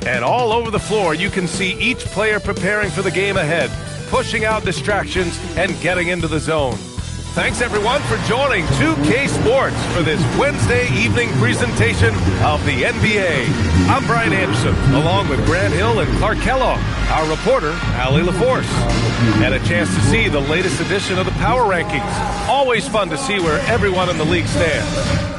And all over the floor, you can see each player preparing for the game ahead, pushing out distractions and getting into the zone. Thanks, everyone, for joining 2K Sports for this Wednesday evening presentation of the NBA. I'm Brian Anderson, along with Grant Hill and Clark Kellogg, our reporter, Allie LaForce. And a chance to see the latest edition of the Power Rankings. Always fun to see where everyone in the league stands.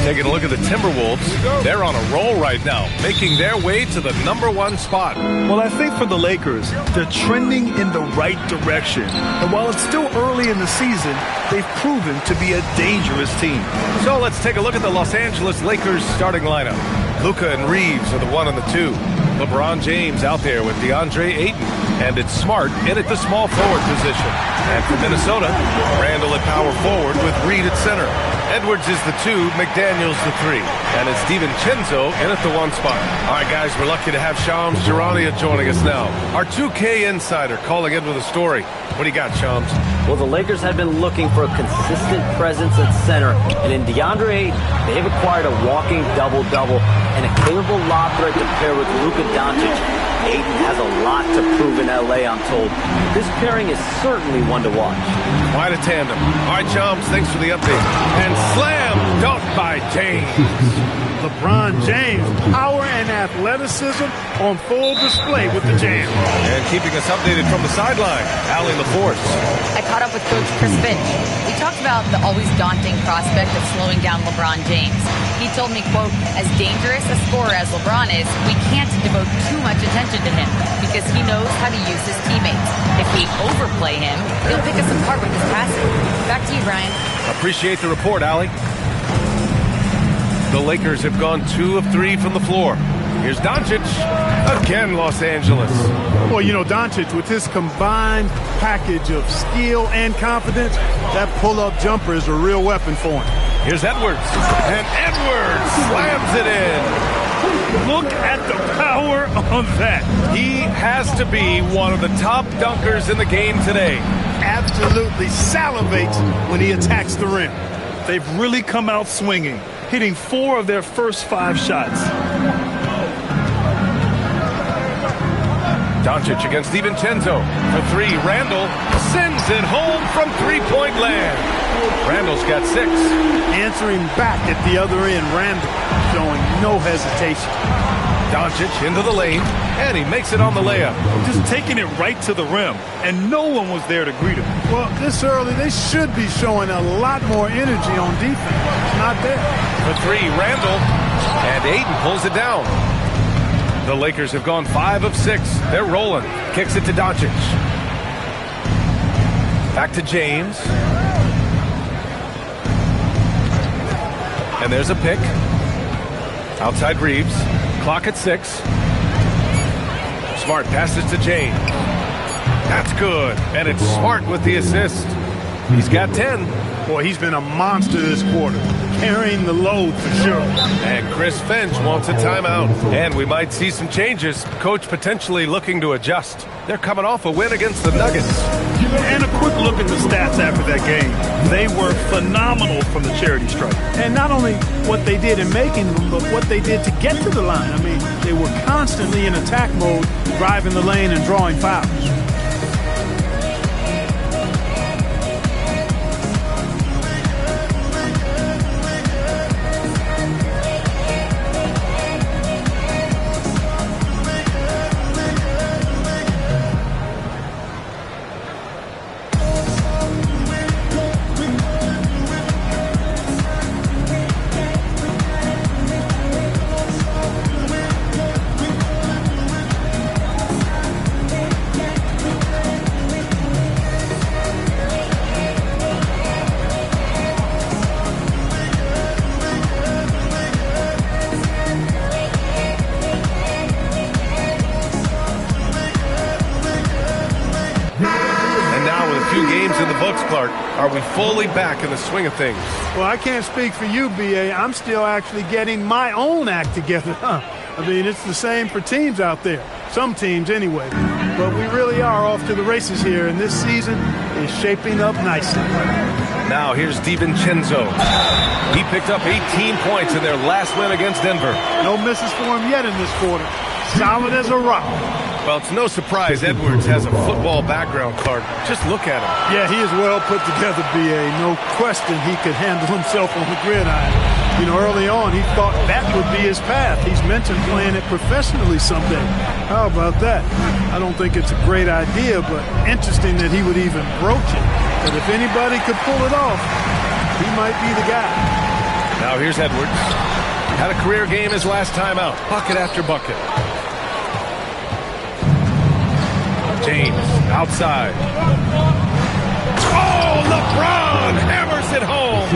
Taking a look at the Timberwolves, they're on a roll right now, making their way to the #1 spot. Well, I think for the Lakers, they're trending in the right direction. And while it's still early in the season, they've proven to be a dangerous team. So let's take a look at the Los Angeles Lakers starting lineup. Luka and Reeves are the 1 and the 2. LeBron James out there with DeAndre Ayton. And it's Smart in at the small forward position. And for Minnesota, Randall at power forward with Reed at center. Edwards is the 2, McDaniels the 3. And it's DiVincenzo in at the 1 spot. All right, guys, we're lucky to have Shams Charania joining us now. Our 2K insider calling in with a story. What do you got, Shams? Well, the Lakers have been looking for a consistent presence at center. And in DeAndre Ayton, they've acquired a walking double-double and a capable lob threat to pair with Luka Doncic. Ayton has a lot to prove in L.A., I'm told. This pairing is certainly one to watch. Quite a tandem. All right, Shams, thanks for the update. And slam dunk by James. LeBron James, power and athleticism on full display with the jam. And keeping us updated from the sideline, Allie LaForce. I caught up with Coach Chris Finch. We talked about the always daunting prospect of slowing down LeBron James. He told me, quote, as dangerous a scorer as LeBron is, we can't devote too much attention to him because he knows how to use his teammates. If we overplay him, he'll pick us apart with his passing. Back to you, Brian. Appreciate the report, Allie. The Lakers have gone 2 of 3 from the floor. Here's Doncic. Again, Los Angeles. Well, you know, Doncic, with his combined package of skill and confidence, that pull-up jumper is a real weapon for him. Here's Edwards. And Edwards slams it in. Look at the power on that. He has to be one of the top dunkers in the game today. Absolutely salivates when he attacks the rim. They've really come out swinging, hitting 4 of their first 5 shots. Doncic against DiVincenzo. For 3, Randall sends it home from three-point land. Randall's got 6. Answering back at the other end, Randall showing no hesitation. Doncic into the lane, and he makes it on the layup. Just taking it right to the rim, and no one was there to greet him. Well, this early, they should be showing a lot more energy on defense. It's not there. For 3, Randall, and Ayton pulls it down. The Lakers have gone 5 of 6. They're rolling. Kicks it to Doncic. Back to James. And there's a pick. Outside Reeves. Clock at 6. Smart passes to James. That's good. And it's Smart with the assist. He's got 10. Boy, he's been a monster this quarter, carrying the load for sure. And Chris Finch wants a timeout. And we might see some changes. Coach potentially looking to adjust. They're coming off a win against the Nuggets. And a quick look at the stats after that game. They were phenomenal from the charity stripe. And not only what they did in making them, but what they did to get to the line. I mean, they were constantly in attack mode, driving the lane and drawing fouls. Clark. Are we fully back in the swing of things? Well, I can't speak for you, B.A. I'm still actually getting my own act together. I mean, it's the same for teams out there. Some teams, anyway. But we really are off to the races here, and this season is shaping up nicely. Now here's DiVincenzo. He picked up 18 points in their last win against Denver. No misses for him yet in this quarter. Solid as a rock. Well, it's no surprise Edwards has a football background, Clark. Just look at him. Yeah, he is well put together, B.A. No question he could handle himself on the gridiron. You know, early on, he thought that would be his path. He's mentioned playing it professionally someday. How about that? I don't think it's a great idea, but interesting that he would even broach it. But if anybody could pull it off, he might be the guy. Now here's Edwards. Had a career game his last time out. Bucket after bucket. James outside. Oh, LeBron hammers it home.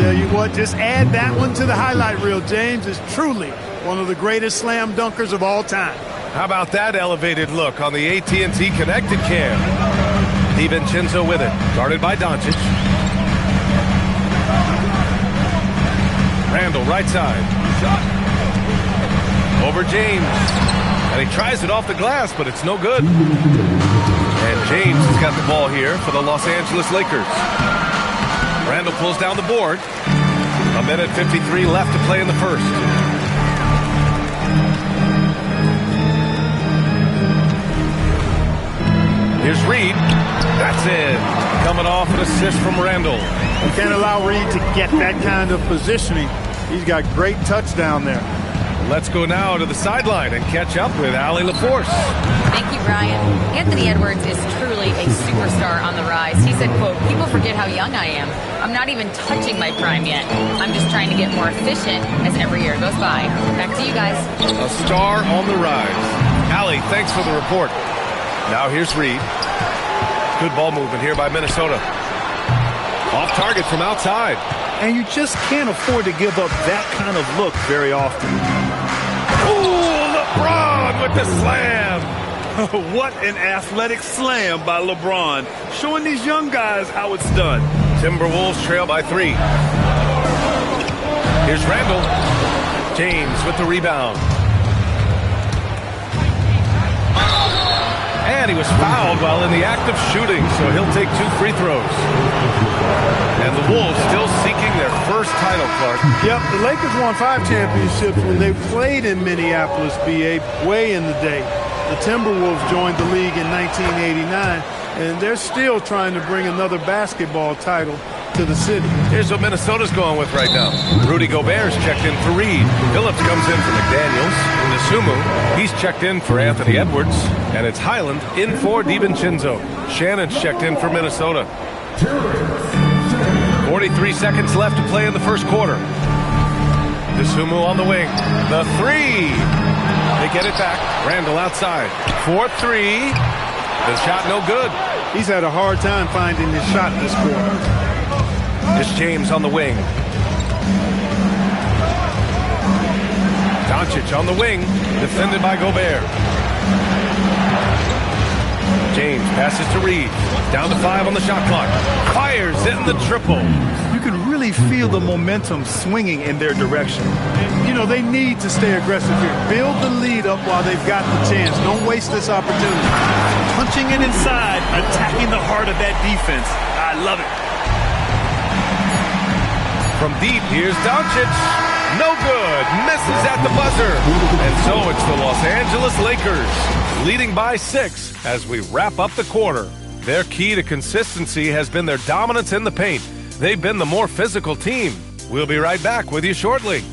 Tell you what, just add that one to the highlight reel. James is truly one of the greatest slam dunkers of all time. How about that elevated look on the AT&T connected cam? DiVincenzo with it, guarded by Doncic. Randall right side. Over James. And he tries it off the glass, but it's no good. And James has got the ball here for the Los Angeles Lakers. Randall pulls down the board. 1:53 left to play in the first. Here's Reed. That's it. Coming off an assist from Randall. You can't allow Reed to get that kind of positioning. He's got great touch down there. Let's go now to the sideline and catch up with Allie LaForce. Thank you, Brian. Anthony Edwards is truly a superstar on the rise. He said, quote, "People forget how young I am. I'm not even touching my prime yet. I'm just trying to get more efficient as every year goes by." Back to you guys. A star on the rise. Allie, thanks for the report. Now here's Reed. Good ball movement here by Minnesota. Off target from outside. And you just can't afford to give up that kind of look very often. Ooh, LeBron with the slam. What an athletic slam by LeBron, showing these young guys how it's done. Timberwolves trail by 3. Here's Randall. James with the rebound. And he was fouled while in the act of shooting, so he'll take 2 free throws. And the Wolves still seeking their first title, Clark. Yep, the Lakers won 5 championships when they played in Minneapolis, B.A., way in the day. The Timberwolves joined the league in 1989, and they're still trying to bring another basketball title to the city. Here's what Minnesota's going with right now. Rudy Gobert's checked in for Reed. Phillips comes in for McDaniels. Nasumu, he's checked in for Anthony Edwards. And it's Highland in for DiVincenzo. Shannon's checked in for Minnesota. 43 seconds left to play in the first quarter. Nasumu on the wing. The 3. They get it back. Randall outside. 4-3. The shot no good. He's had a hard time finding his shot this quarter. It's James on the wing. Doncic on the wing, defended by Gobert. James passes to Reed. Down to 5 on the shot clock. Fires in the triple. You can really feel the momentum swinging in their direction. You know, they need to stay aggressive here. Build the lead up while they've got the chance. Don't waste this opportunity. Punching it inside, attacking the heart of that defense. I love it. From deep, here's Doncic. No good. Misses at the buzzer. And so it's the Los Angeles Lakers leading by 6 as we wrap up the quarter. Their key to consistency has been their dominance in the paint. They've been the more physical team. We'll be right back with you shortly.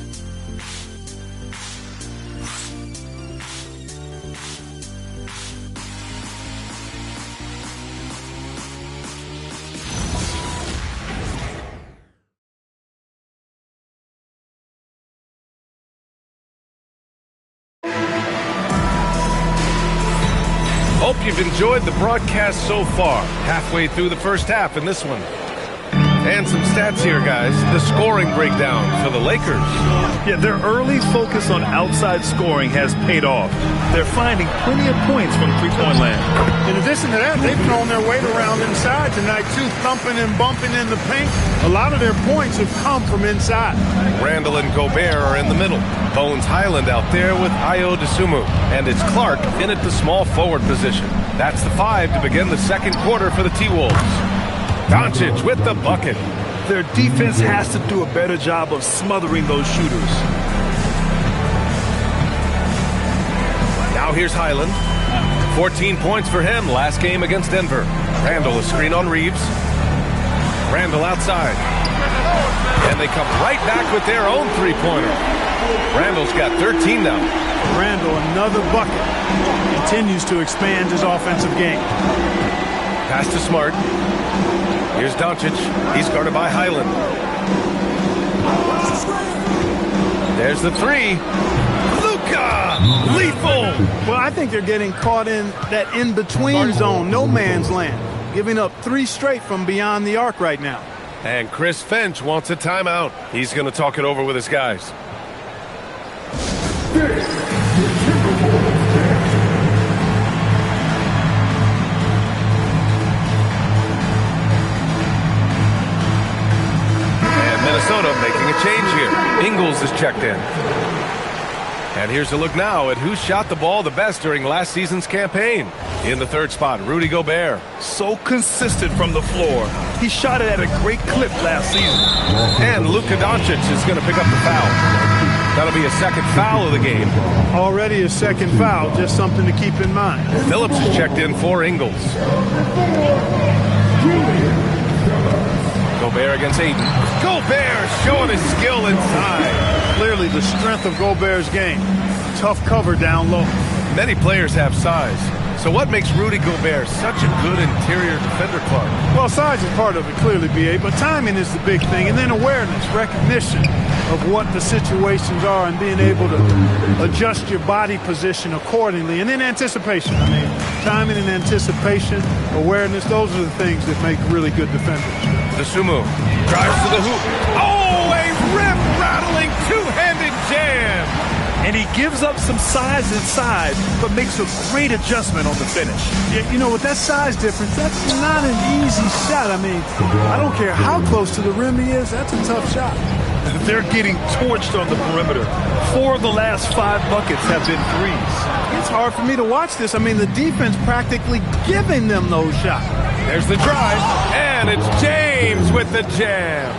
Hope you've enjoyed the broadcast so far. Halfway through the first half in this one. And some stats here, guys. The scoring breakdown for the Lakers. Yeah, their early focus on outside scoring has paid off. They're finding plenty of points from three-point land. In addition to that, they've thrown their weight around inside tonight, too, thumping and bumping in the paint. A lot of their points have come from inside. Randall and Gobert are in the middle. Bones Highland out there with Ayo Dosunmu. And it's Clark in at the small forward position. That's the 5 to begin the second quarter for the T-Wolves. Doncic with the bucket. Their defense has to do a better job of smothering those shooters. Now here's Highland. 14 points for him last game against Denver. Randall a screen on Reeves. Randall outside. And they come right back with their own three-pointer. Randall's got 13 now. Randall, another bucket. Continues to expand his offensive game. Pass to Smart. Here's Doncic. He's guarded by Highland. There's the 3. Luka! Lethal! Well, I think they're getting caught in that in-between zone, no man's land. Giving up 3 straight from beyond the arc right now. And Chris Finch wants a timeout. He's going to talk it over with his guys. Minnesota making a change here. Ingles is checked in. And here's a look now at who shot the ball the best during last season's campaign. In the third spot, Rudy Gobert. So consistent from the floor. He shot it at a great clip last season. And Luka Doncic is going to pick up the foul. That'll be a second foul of the game. Already a second foul, just something to keep in mind. Phillips is checked in for Ingles. Gobert against Ayton. Gobert showing his skill inside. Clearly the strength of Gobert's game. Tough cover down low. Many players have size. So what makes Rudy Gobert such a good interior defender, Clark? Well, size is part of it, clearly, B.A., but timing is the big thing. And then awareness, recognition of what the situations are and being able to adjust your body position accordingly. And then anticipation. I mean, timing and anticipation, awareness, those are the things that make really good defenders. Dosunmu drives to the hoop. Oh, a rim-rattling two-handed jam. And he gives up some size inside, but makes a great adjustment on the finish. Yeah, you know, with that size difference, that's not an easy shot. I mean, I don't care how close to the rim he is, that's a tough shot. They're getting torched on the perimeter. 4 of the last 5 buckets have been threes. It's hard for me to watch this. I mean, the defense practically giving them those shots. There's the drive, and it's James with the jam.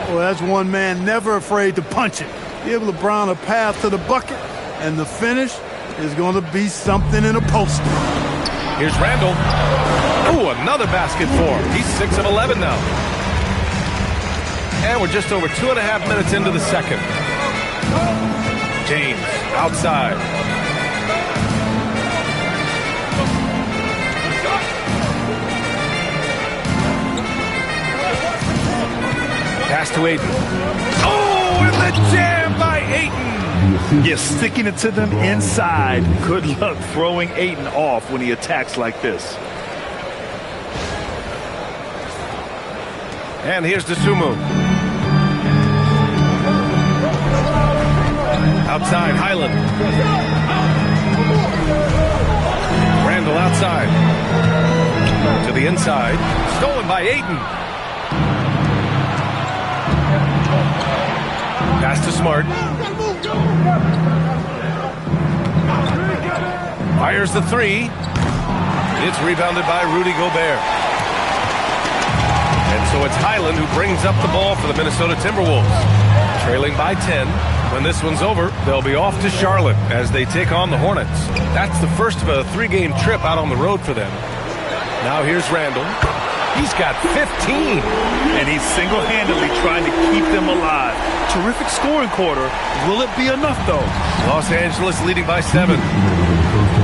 Well, that's one man never afraid to punch it. Give LeBron a path to the bucket, and the finish is going to be something in a poster. Here's Randall. Ooh, another basket for him. He's 6 of 11 now. And we're just over 2.5 minutes into the second. James outside. Pass to Ayton. Oh, and the jam by Ayton. You're sticking it to them inside. Good luck throwing Ayton off when he attacks like this. And here's Dosunmu. Outside, Highland. Randall outside. To the inside. Stolen by Ayton. Pass to Smart. Fires the 3. It's rebounded by Rudy Gobert. And so it's Highland who brings up the ball for the Minnesota Timberwolves. Trailing by 10. When this one's over, they'll be off to Charlotte as they take on the Hornets. That's the first of a 3-game trip out on the road for them. Now here's Randall. He's got 15. And he's single-handedly trying to keep them alive. Terrific scoring quarter. Will it be enough, though? Los Angeles leading by 7.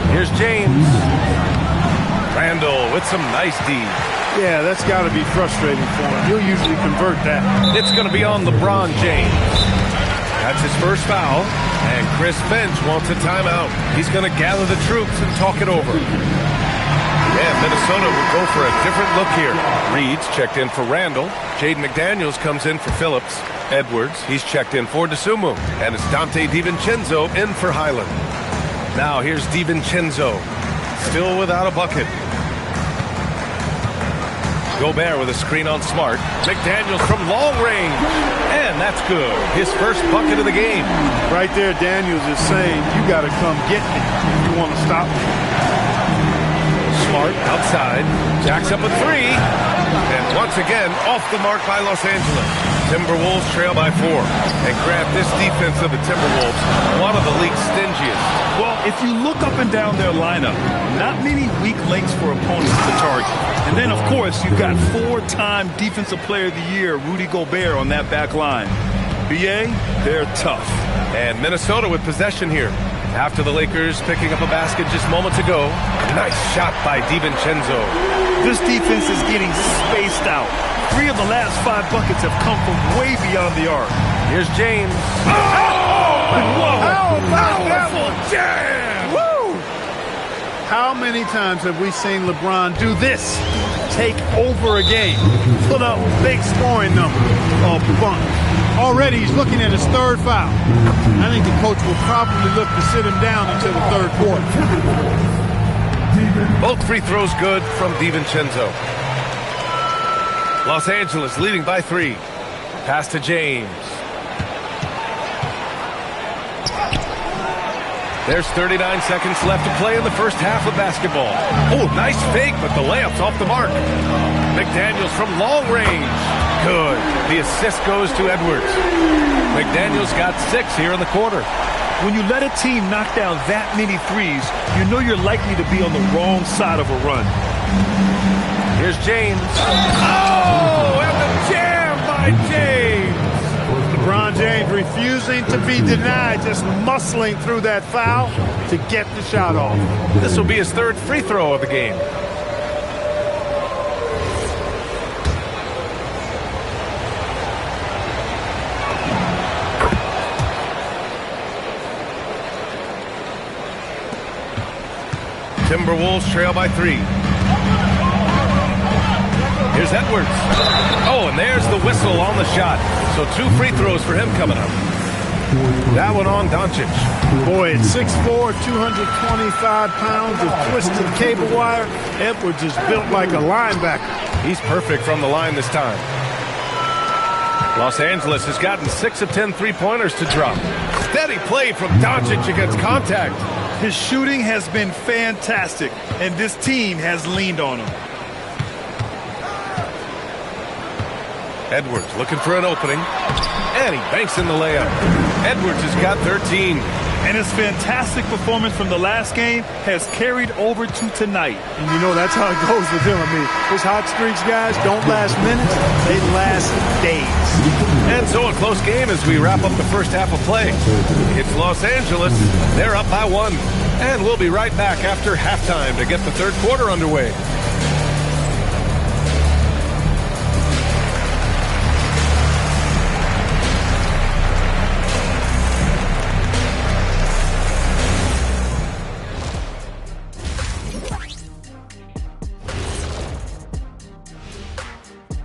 Here's James. Randall with some nice D. Yeah, that's got to be frustrating for him. He'll usually convert that. It's going to be on LeBron James. That's his first foul. And Chris Finch wants a timeout. He's going to gather the troops and talk it over. And Minnesota will go for a different look here. Reed's checked in for Randall. Jaden McDaniels comes in for Phillips. Edwards, he's checked in for DeSumo. And it's Dante DiVincenzo in for Highland. Now here's DiVincenzo, still without a bucket. Gobert with a screen on Smart. McDaniels from long range. And that's good. His first bucket of the game. Right there, Daniels is saying, you got to come get me if you want to stop me. Smart outside. Jacks up a three. And once again, off the mark by Los Angeles. Timberwolves trail by 4. And grab this defense of the Timberwolves, one of the league's stingiest. Well, if you look up and down their lineup, not many weak links for opponents to target. And then, of course, you've got 4-time Defensive Player of the Year, Rudy Gobert, on that back line. BA, they're tough. And Minnesota with possession here. After the Lakers picking up a basket just moments ago. Nice shot by DiVincenzo. This defense is getting spaced out. 3 of the last 5 buckets have come from way beyond the arc. Here's James. Oh! How about that one? Jam! Woo! How many times have we seen LeBron do this? Take over a game. Put up big scoring numbers. A bunch. Already he's looking at his 3rd foul. I think the coach will probably look to sit him down until the 3rd quarter. Both free throws good from DiVincenzo. Los Angeles leading by 3. Pass to James. There's 39 seconds left to play in the first half of basketball. Oh, nice fake, but the layup's off the mark. McDaniels from long range. Good. The assist goes to Edwards. McDaniels got 6 here in the quarter. When you let a team knock down that many threes, you know you're likely to be on the wrong side of a run. Here's James. Oh, and the jam by James. LeBron James refusing to be denied, just muscling through that foul to get the shot off. This will be his 3rd free throw of the game. Timberwolves trail by 3. Here's Edwards. Oh, and there's the whistle on the shot. So 2 free throws for him coming up. That one on Doncic. Boy, at 6'4", 225 pounds of twisted cable wire, Edwards is built like a linebacker. He's perfect from the line this time. Los Angeles has gotten 6 of 10 three-pointers to drop. Steady play from Doncic against contact. His shooting has been fantastic, and this team has leaned on him. Edwards looking for an opening, and he banks in the layup. Edwards has got 13. And his fantastic performance from the last game has carried over to tonight. And you know that's how it goes with him. I mean, his hot streaks, guys, don't last minutes. They last days. And so a close game as we wrap up the first half of play. It's Los Angeles. They're up by 1. And we'll be right back after halftime to get the 3rd quarter underway.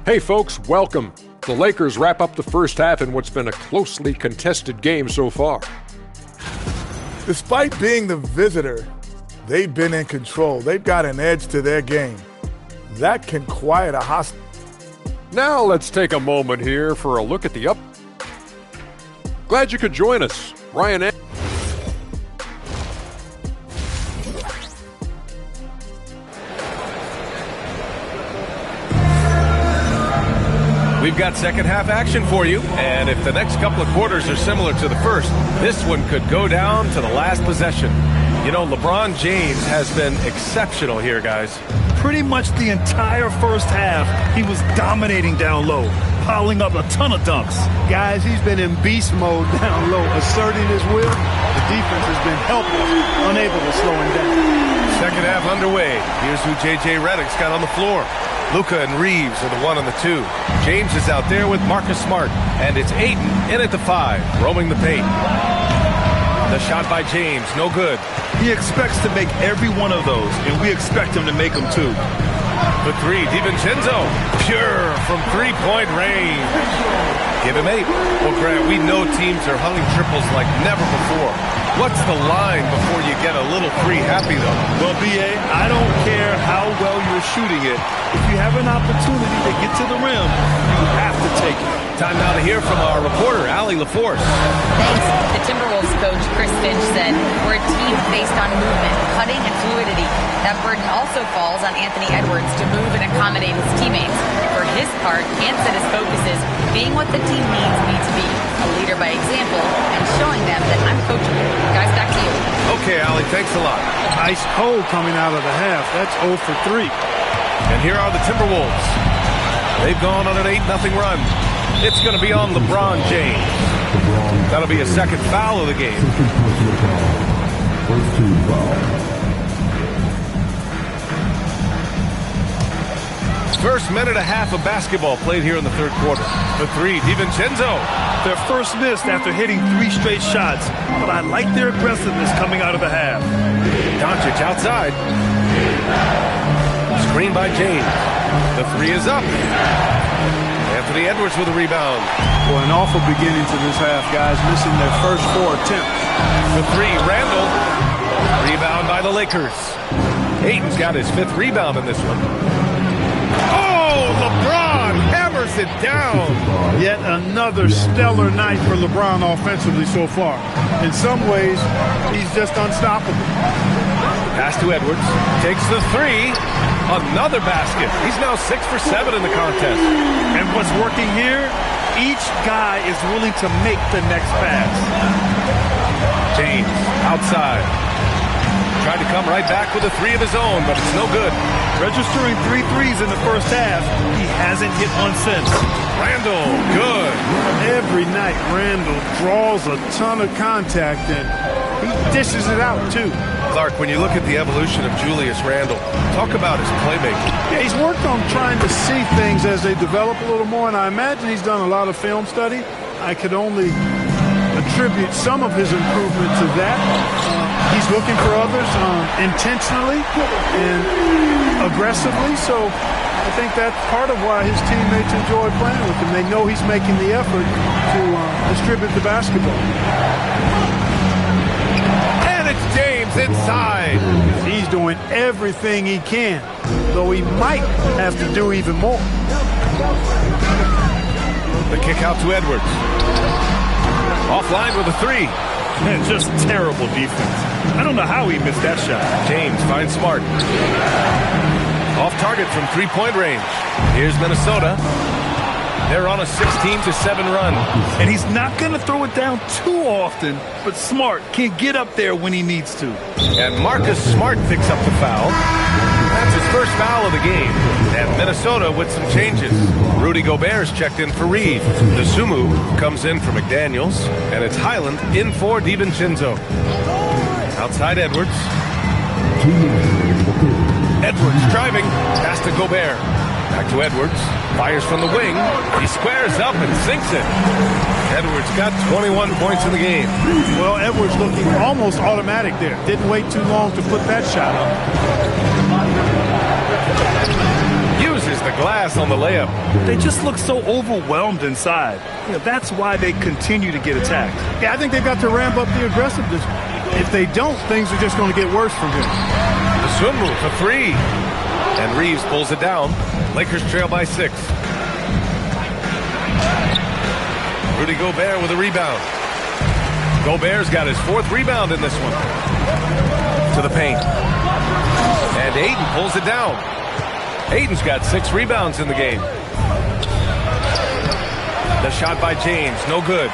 Hey folks, welcome. The Lakers wrap up the first half in what's been a closely contested game so far. Despite being the visitor, they've been in control. They've got an edge to their game. That can quiet a hostile. Now let's take a moment here for a look at the up. Glad you could join us. Ryan. We've got second half action for you, and if the next couple of quarters are similar to the first, this one could go down to the last possession. You know, LeBron James has been exceptional here, guys. Pretty much the entire first half, he was dominating down low, piling up a ton of dunks. Guys, he's been in beast mode down low, asserting his will. The defense has been helpless, unable to slow him down. Second half underway. Here's who J.J. Redick's got on the floor. Luka and Reeves are the 1 and the 2. James is out there with Marcus Smart, and it's Ayton in at the 5, roaming the paint. The shot by James, no good. He expects to make every one of those, and we expect him to make them too. The three, DiVincenzo, pure from three-point range. Give him 8. Well, Grant, we know teams are hunting triples like never before. What's the line before you get a little free happy, though? Well, B.A., I don't care how well you're shooting it. If you have an opportunity to get to the rim, you have to take it. Time now to hear from our reporter, Allie LaForce. Thanks. The Timberwolves coach, Chris Finch, said, we're a team based on movement, cutting, and fluidity. That burden also falls on Anthony Edwards to move and accommodate his teammates. For his part, Ant said his focus is being what the team needs me to be, a leader by example, and showing them that I'm coachable. Guys, back to you. Okay, Allie, thanks a lot. Ice cold coming out of the half. That's 0 for 3. And here are the Timberwolves. They've gone on an 8-0 run. It's going to be on LeBron James. That'll be a second foul of the game. First team foul. First minute and a half of basketball played here in the third quarter. The three, DiVincenzo. Their first miss after hitting 3 straight shots, but I like their aggressiveness coming out of the half. Doncic outside. Screen by James. The three is up. Anthony Edwards with a rebound. Well, an awful beginning to this half, guys, missing their first 4 attempts. The three, Randall. Rebound by the Lakers. Ayton's got his 5th rebound in this one. Oh, LeBron hammers it down. Yet another stellar night for LeBron offensively so far. In some ways, he's just unstoppable. Pass to Edwards. Takes the three. Another basket. He's now 6 for 7 in the contest. And what's working here, each guy is willing to make the next pass. James outside. Tried to come right back with a three of his own, but it's no good. Registering 3 threes in the first half, he hasn't hit one since. Randall, good. Every night, Randall draws a ton of contact, and he dishes it out, too. Clark, when you look at the evolution of Julius Randall, talk about his playmaking. Yeah, he's worked on trying to see things as they develop a little more, and I imagine he's done a lot of film study. I could only attribute some of his improvement to that. He's looking for others intentionally and aggressively, so I think that's part of why his teammates enjoy playing with him. They know he's making the effort to distribute the basketball. And it's James inside. He's doing everything he can, though he might have to do even more. The kick out to Edwards. Offline with a three. And just terrible defense. I don't know how he missed that shot. James finds Smart. Off target from three-point range. Here's Minnesota. They're on a 16-7 run. And he's not going to throw it down too often, but Smart can get up there when he needs to. And Marcus Smart picks up the foul. That's his first foul of the game. And Minnesota with some changes. Rudy Gobert's checked in for Reed. Dosunmu comes in for McDaniels. And it's Highland in for DiVincenzo. Outside Edwards. Edwards driving. Pass to Gobert. Back to Edwards. Fires from the wing. He squares up and sinks it. Edwards got 21 points in the game. Well, Edwards looking almost automatic there. Didn't wait too long to put that shot up. Uses the glass on the layup. They just look so overwhelmed inside. You know, that's why they continue to get attacked. Yeah, I think they've got to ramp up the aggressiveness. If they don't, things are just going to get worse from here. The swim move for three. And Reeves pulls it down. Lakers trail by 6. Rudy Gobert with a rebound. Gobert's got his 4th rebound in this one. To the paint. And Ayton pulls it down. Ayton's got 6 rebounds in the game. The shot by James, no good.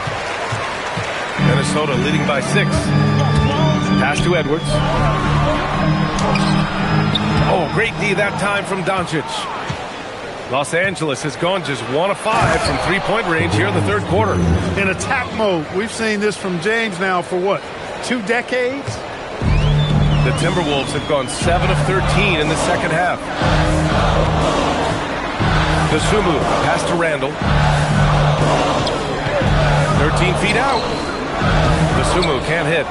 Minnesota leading by 6. Pass to Edwards. Oh, great D that time from Doncic. Los Angeles has gone just 1 of 5 from three-point range here in the third quarter. In attack mode, we've seen this from James now for what, 2 decades? The Timberwolves have gone 7 of 13 in the second half. Dosunmu, pass to Randall. 13 feet out. Dosunmu can't hit.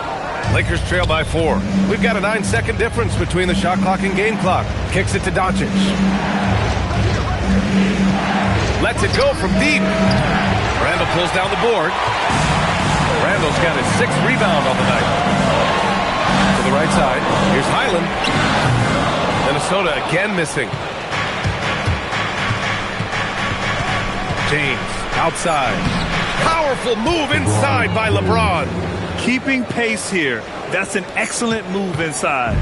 Lakers trail by 4. We've got a 9-second difference between the shot clock and game clock. Kicks it to Doncic. Lets it go from deep. Randall pulls down the board. Randall's got his 6th rebound on the night. To the right side. Here's Highland. Minnesota again missing. James outside. Powerful move inside by LeBron. Keeping pace here. That's an excellent move inside.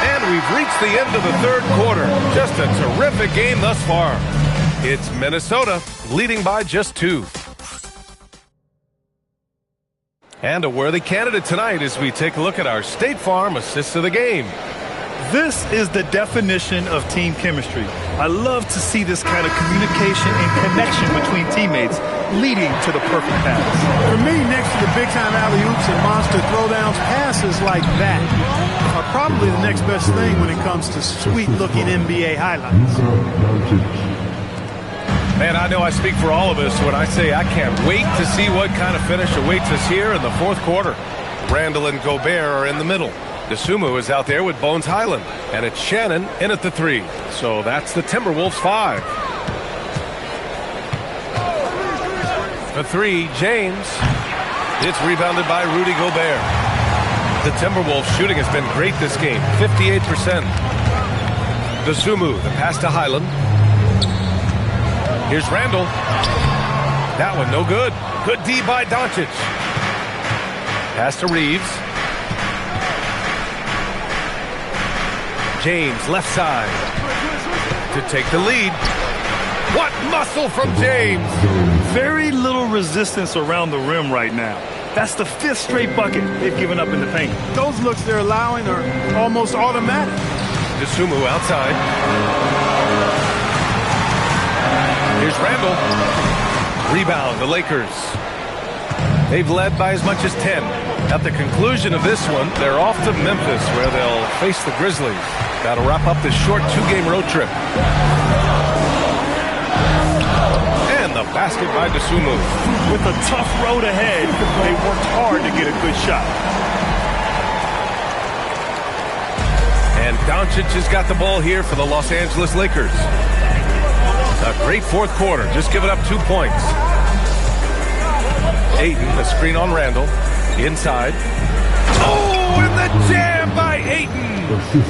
And we've reached the end of the 3rd quarter. Just a terrific game thus far. It's Minnesota leading by just 2. And a worthy candidate tonight as we take a look at our State Farm assists of the game. This is the definition of team chemistry. I love to see this kind of communication and connection between teammates leading to the perfect pass. For me, next to the big-time alley-oops and monster throwdowns, passes like that are probably the next best thing when it comes to sweet-looking NBA highlights. Man, I know I speak for all of us when I say I can't wait to see what kind of finish awaits us here in the 4th quarter. Randall and Gobert are in the middle. DeSumo is out there with Bones Highland. And it's Shannon in at the 3. So that's the Timberwolves 5. For 3, James. It's rebounded by Rudy Gobert. The Timberwolves shooting has been great this game. 58%. DeSumo, the pass to Highland. Here's Randall. That one no good. Good D by Doncic. Pass to Reeves. James, left side. To take the lead. What muscle from James. Very little resistance around the rim right now. That's the 5th straight bucket they've given up in the paint. Those looks they're allowing are almost automatic. DeSumo outside. Here's Randall. Rebound, the Lakers. They've led by as much as 10. At the conclusion of this one, they're off to Memphis, where they'll face the Grizzlies. Got to wrap up this short 2-game road trip. And the basket by DeSumo. With a tough road ahead, they worked hard to get a good shot. And Doncic has got the ball here for the Los Angeles Lakers. A great 4th quarter, just giving up 2 points. Ayton, a screen on Randall. Inside. Oh, and the jam by Ayton.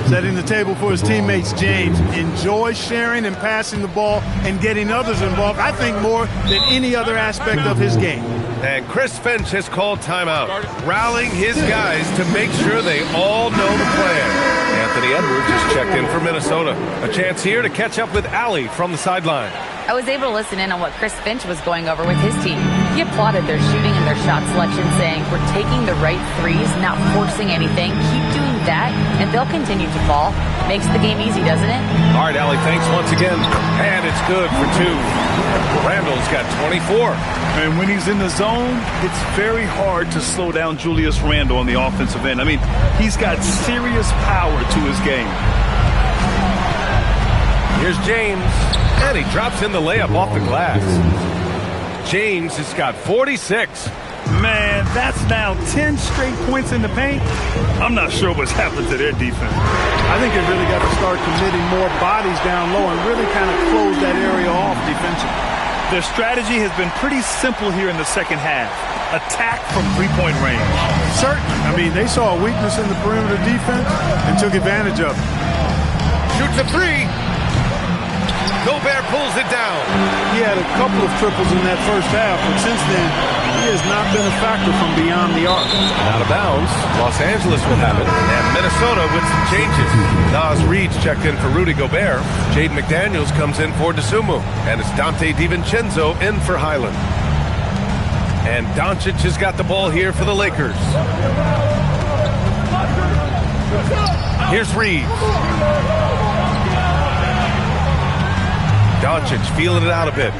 Setting the table for his teammates, James. Enjoy sharing and passing the ball and getting others involved, I think, more than any other aspect of his game. And Chris Finch has called timeout, rallying his guys to make sure they all know the plan. Anthony Edwards just checked in for Minnesota. A chance here to catch up with Allie from the sideline. I was able to listen in on what Chris Finch was going over with his team. He applauded their shooting and their shot selection, saying, "We're taking the right threes, not forcing anything. Keep doing that, and they'll continue to fall." Makes the game easy, doesn't it? All right, Allie, thanks once again. And it's good for 2. Randall's got 24. And when he's in the zone, it's very hard to slow down Julius Randle on the offensive end. I mean, he's got serious power to his game. Here's James. And he drops in the layup off the glass. James has got 46. Man, that's now 10 straight points in the paint. I'm not sure what's happened to their defense. I think they really got to start committing more bodies down low and really kind of close that area off defensively. Their strategy has been pretty simple here in the second half. Attack from 3-point range. Certainly. I mean, they saw a weakness in the perimeter defense and took advantage of it. Shoots a 3. Gobert pulls it down. He had a couple of triples in that first half, but since then, he has not been a factor from beyond the arc. Out of bounds. Los Angeles will have it. And Minnesota with some changes. Nas Reed's checked in for Rudy Gobert. Jaden McDaniels comes in for DeSumo. And it's Dante DiVincenzo in for Highland. And Doncic has got the ball here for the Lakers. Here's Reed. Doncic feeling it out a bit.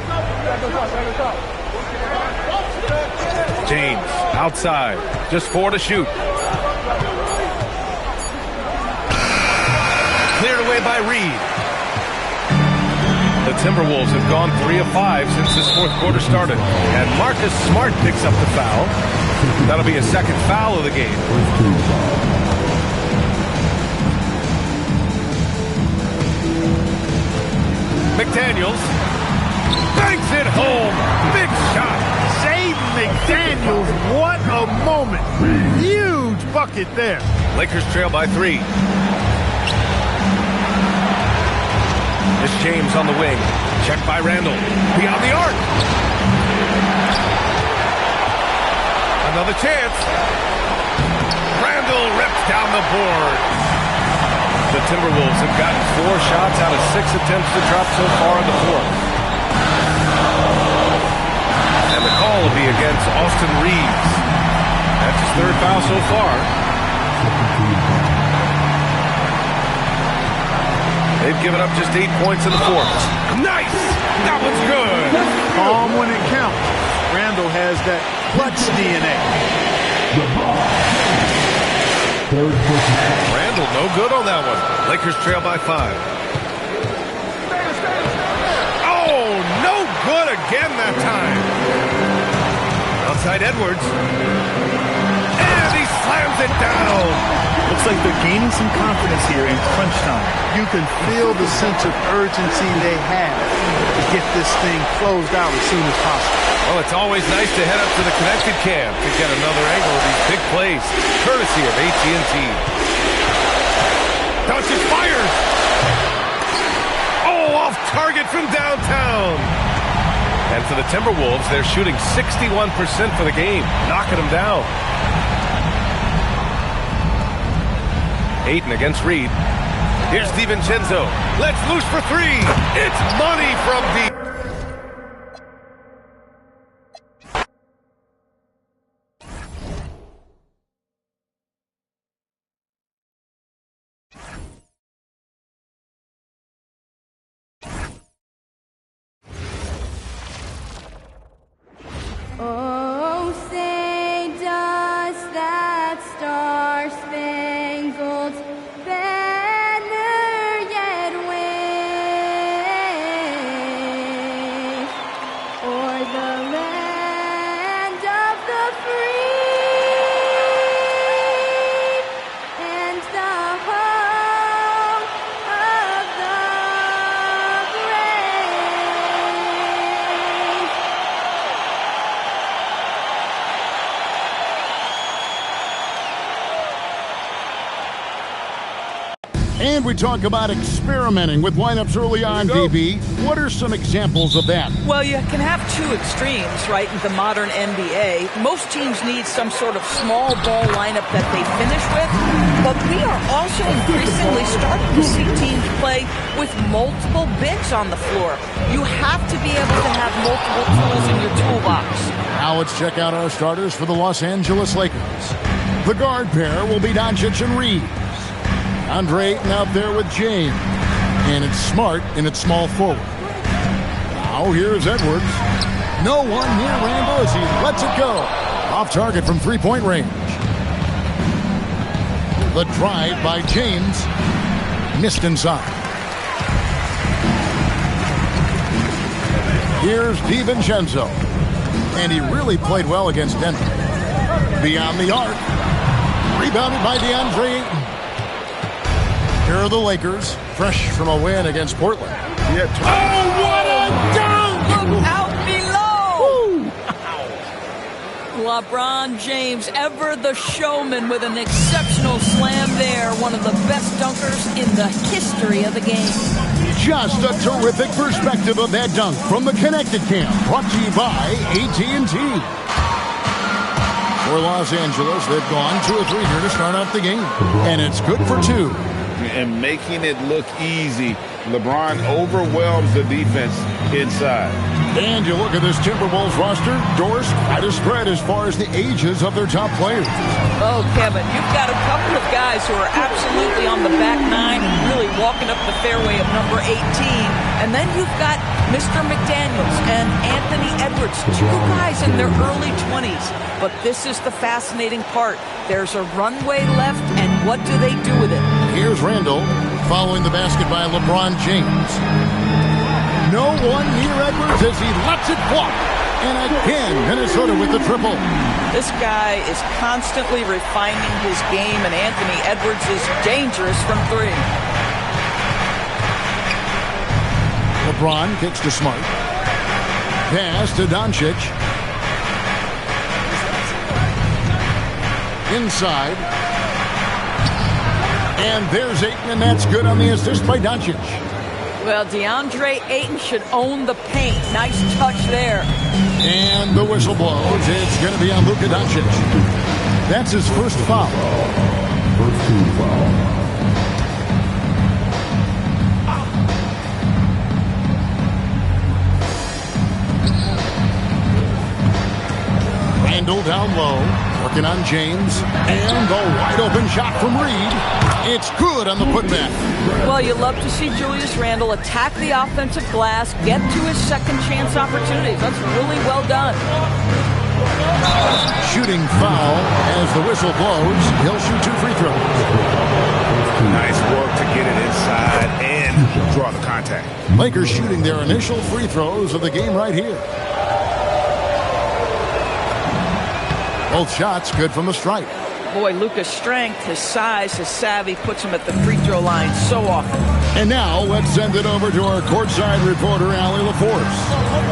James outside. Just 4 to shoot. Cleared away by Reed. The Timberwolves have gone 3 of 5 since this fourth quarter started. And Marcus Smart picks up the foul. That'll be his second foul of the game. McDaniels banks it home. Big shot. Jaden McDaniels, what a moment. Huge bucket there. Lakers trail by 3. It's James on the wing. Checked by Randall. Beyond the arc. Another chance. Randall rips down the board. The Timberwolves have gotten 4 shots out of 6 attempts to drop so far in the fourth. And the call will be against Austin Reeves. That's his 3rd foul so far. They've given up just 8 points in the fourth. Nice! That one's good! Calm when it counts. Randall has that clutch DNA. Randall, no good on that one. Lakers trail by 5. Oh, no good again that time. Outside Edwards. And he slams it down. Looks like they're gaining some confidence here in crunch time. You can feel the sense of urgency they have to get this thing closed out as soon as possible. Well, it's always nice to head up to the connected cam to get another angle of these big plays, courtesy of AT&T. Doncic fires. Oh, off target from downtown. And for the Timberwolves, they're shooting 61% for the game, knocking them down. Ayton against Reed. Here's DiVincenzo. Let's loose for 3. It's money from deep. Oh, say does that star-spangled banner yet wave o'er the land of the free and the home of the brave. And we talk about experimenting with lineups early on, DB. What are some examples of that? Well, you can have 2 extremes, right, in the modern NBA. Most teams need some sort of small ball lineup that they finish with, but we are also increasingly starting to see teams play with multiple bigs on the floor. You have to be able to have multiple tools in your toolbox. Now let's check out our starters for the Los Angeles Lakers. The guard pair will be Doncic and Reeves. Andre Ayton out there with James. And it's Smart in its small forward. Now here's Edwards. No one near Randall as he lets it go. Off target from 3-point range. The drive by James. Missed inside. Here's DiVincenzo. And he really played well against Denver. Beyond the arc. Rebounded by DeAndre Ayton. Here are the Lakers, fresh from a win against Portland. Oh, what a dunk! Look out below! LeBron James, ever the showman, with an exceptional slam there. One of the best dunkers in the history of the game. Just a terrific perspective of that dunk from the Connected Cam, brought to you by AT&T. For Los Angeles, they've gone 2 of 3 here to start off the game. And it's good for 2. And making it look easy. LeBron overwhelms the defense inside. And you look at this Timberwolves roster, Doris, quite a spread as far as the ages of their top players. Oh, Kevin, you've got a couple of guys who are absolutely on the back 9 and really walking up the fairway of number 18. And then you've got Mr. McDaniels and Anthony Edwards, 2 guys in their early 20s. But this is the fascinating part. There's a runway left, and what do they do with it? Here's Randall following the basket by LeBron James. No one near Edwards as he lets it walk. And again, Minnesota with the triple. This guy is constantly refining his game, and Anthony Edwards is dangerous from three. LeBron kicks to Smart. Pass to Doncic. Inside. And there's Ayton, and that's good on the assist by Doncic. Well, DeAndre Ayton should own the paint. Nice touch there. And the whistle blows. It's going to be on Luka Doncic. That's his first foul. First team foul. Randall down low, working on James. And the wide open shot from Reed. It's good on the putback. Well, you love to see Julius Randle attack the offensive glass, get to his second chance opportunities. That's really well done. Shooting foul as the whistle blows. He'll shoot 2 free throws. Nice work to get it inside and draw the contact. Lakers shooting their initial free throws of the game right here. Both shots good from the stripe. Boy, Luka's strength, his size, his savvy puts him at the free throw line so often. And now let's send it over to our courtside reporter, Allie LaForce.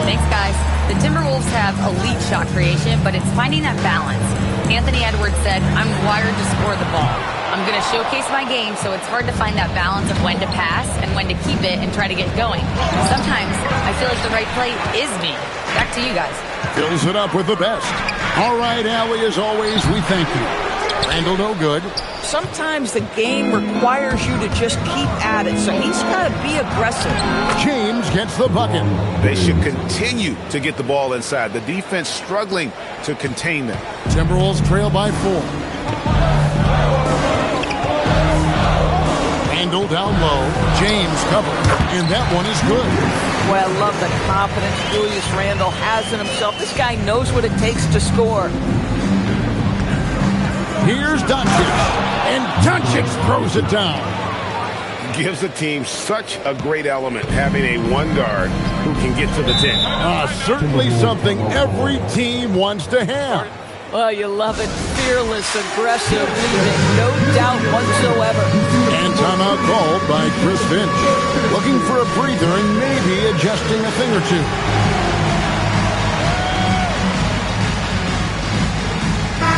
Thanks, guys. The Timberwolves have elite shot creation, but it's finding that balance. Anthony Edwards said, I'm wired to score the ball. I'm going to showcase my game, so it's hard to find that balance of when to pass and when to keep it and try to get going. Sometimes I feel like the right play is me. Back to you guys. Fills it up with the best. All right, Allie, as always, we thank you. Randall no good. Sometimes the game requires you to just keep at it, so he's got to be aggressive. James gets the bucket. They should continue to get the ball inside. The defense struggling to contain them. Timberwolves trail by 4. Randall down low. James covered. And that one is good. Well, I love the confidence Julius Randle has in himself. This guy knows what it takes to score. Here's Doncic, and Doncic throws it down. Gives the team such a great element having a one guard who can get to the 10. Certainly something every team wants to have. Well, you love it. Fearless, aggressive, leaving no doubt whatsoever. And timeout called by Chris Finch. Looking for a breather and maybe adjusting a thing or two.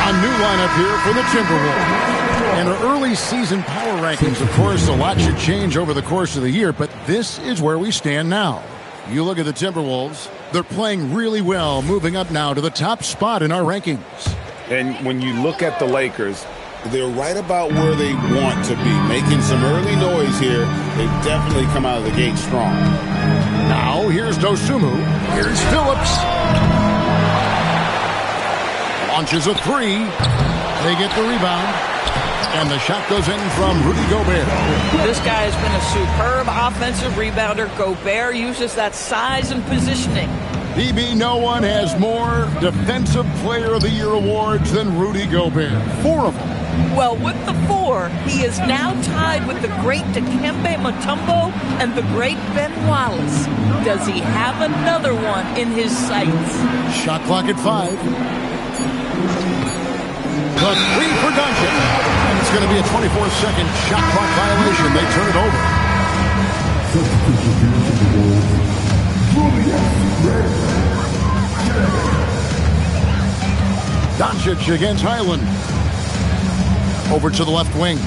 A new lineup here for the Timberwolves. And our early season power rankings, of course, a lot should change over the course of the year, but this is where we stand now. You look at the Timberwolves, they're playing really well, moving up now to the top spot in our rankings. And when you look at the Lakers, they're right about where they want to be, making some early noise here. They've definitely come out of the gate strong. Now, here's Dosunmu. Here's Phillips. Launches a 3. They get the rebound. And the shot goes in from Rudy Gobert. This guy has been a superb offensive rebounder. Gobert uses that size and positioning. BB, no one has more Defensive Player of the Year awards than Rudy Gobert. 4 of them. Well, with the 4, he is now tied with the great Dikembe Mutombo and the great Ben Wallace. Does he have another one in his sights? Shot clock at 5. The 3 for Doncic. And it's going to be a 24-second shot clock violation. They turn it over. Doncic against Highland. Over to the left wing.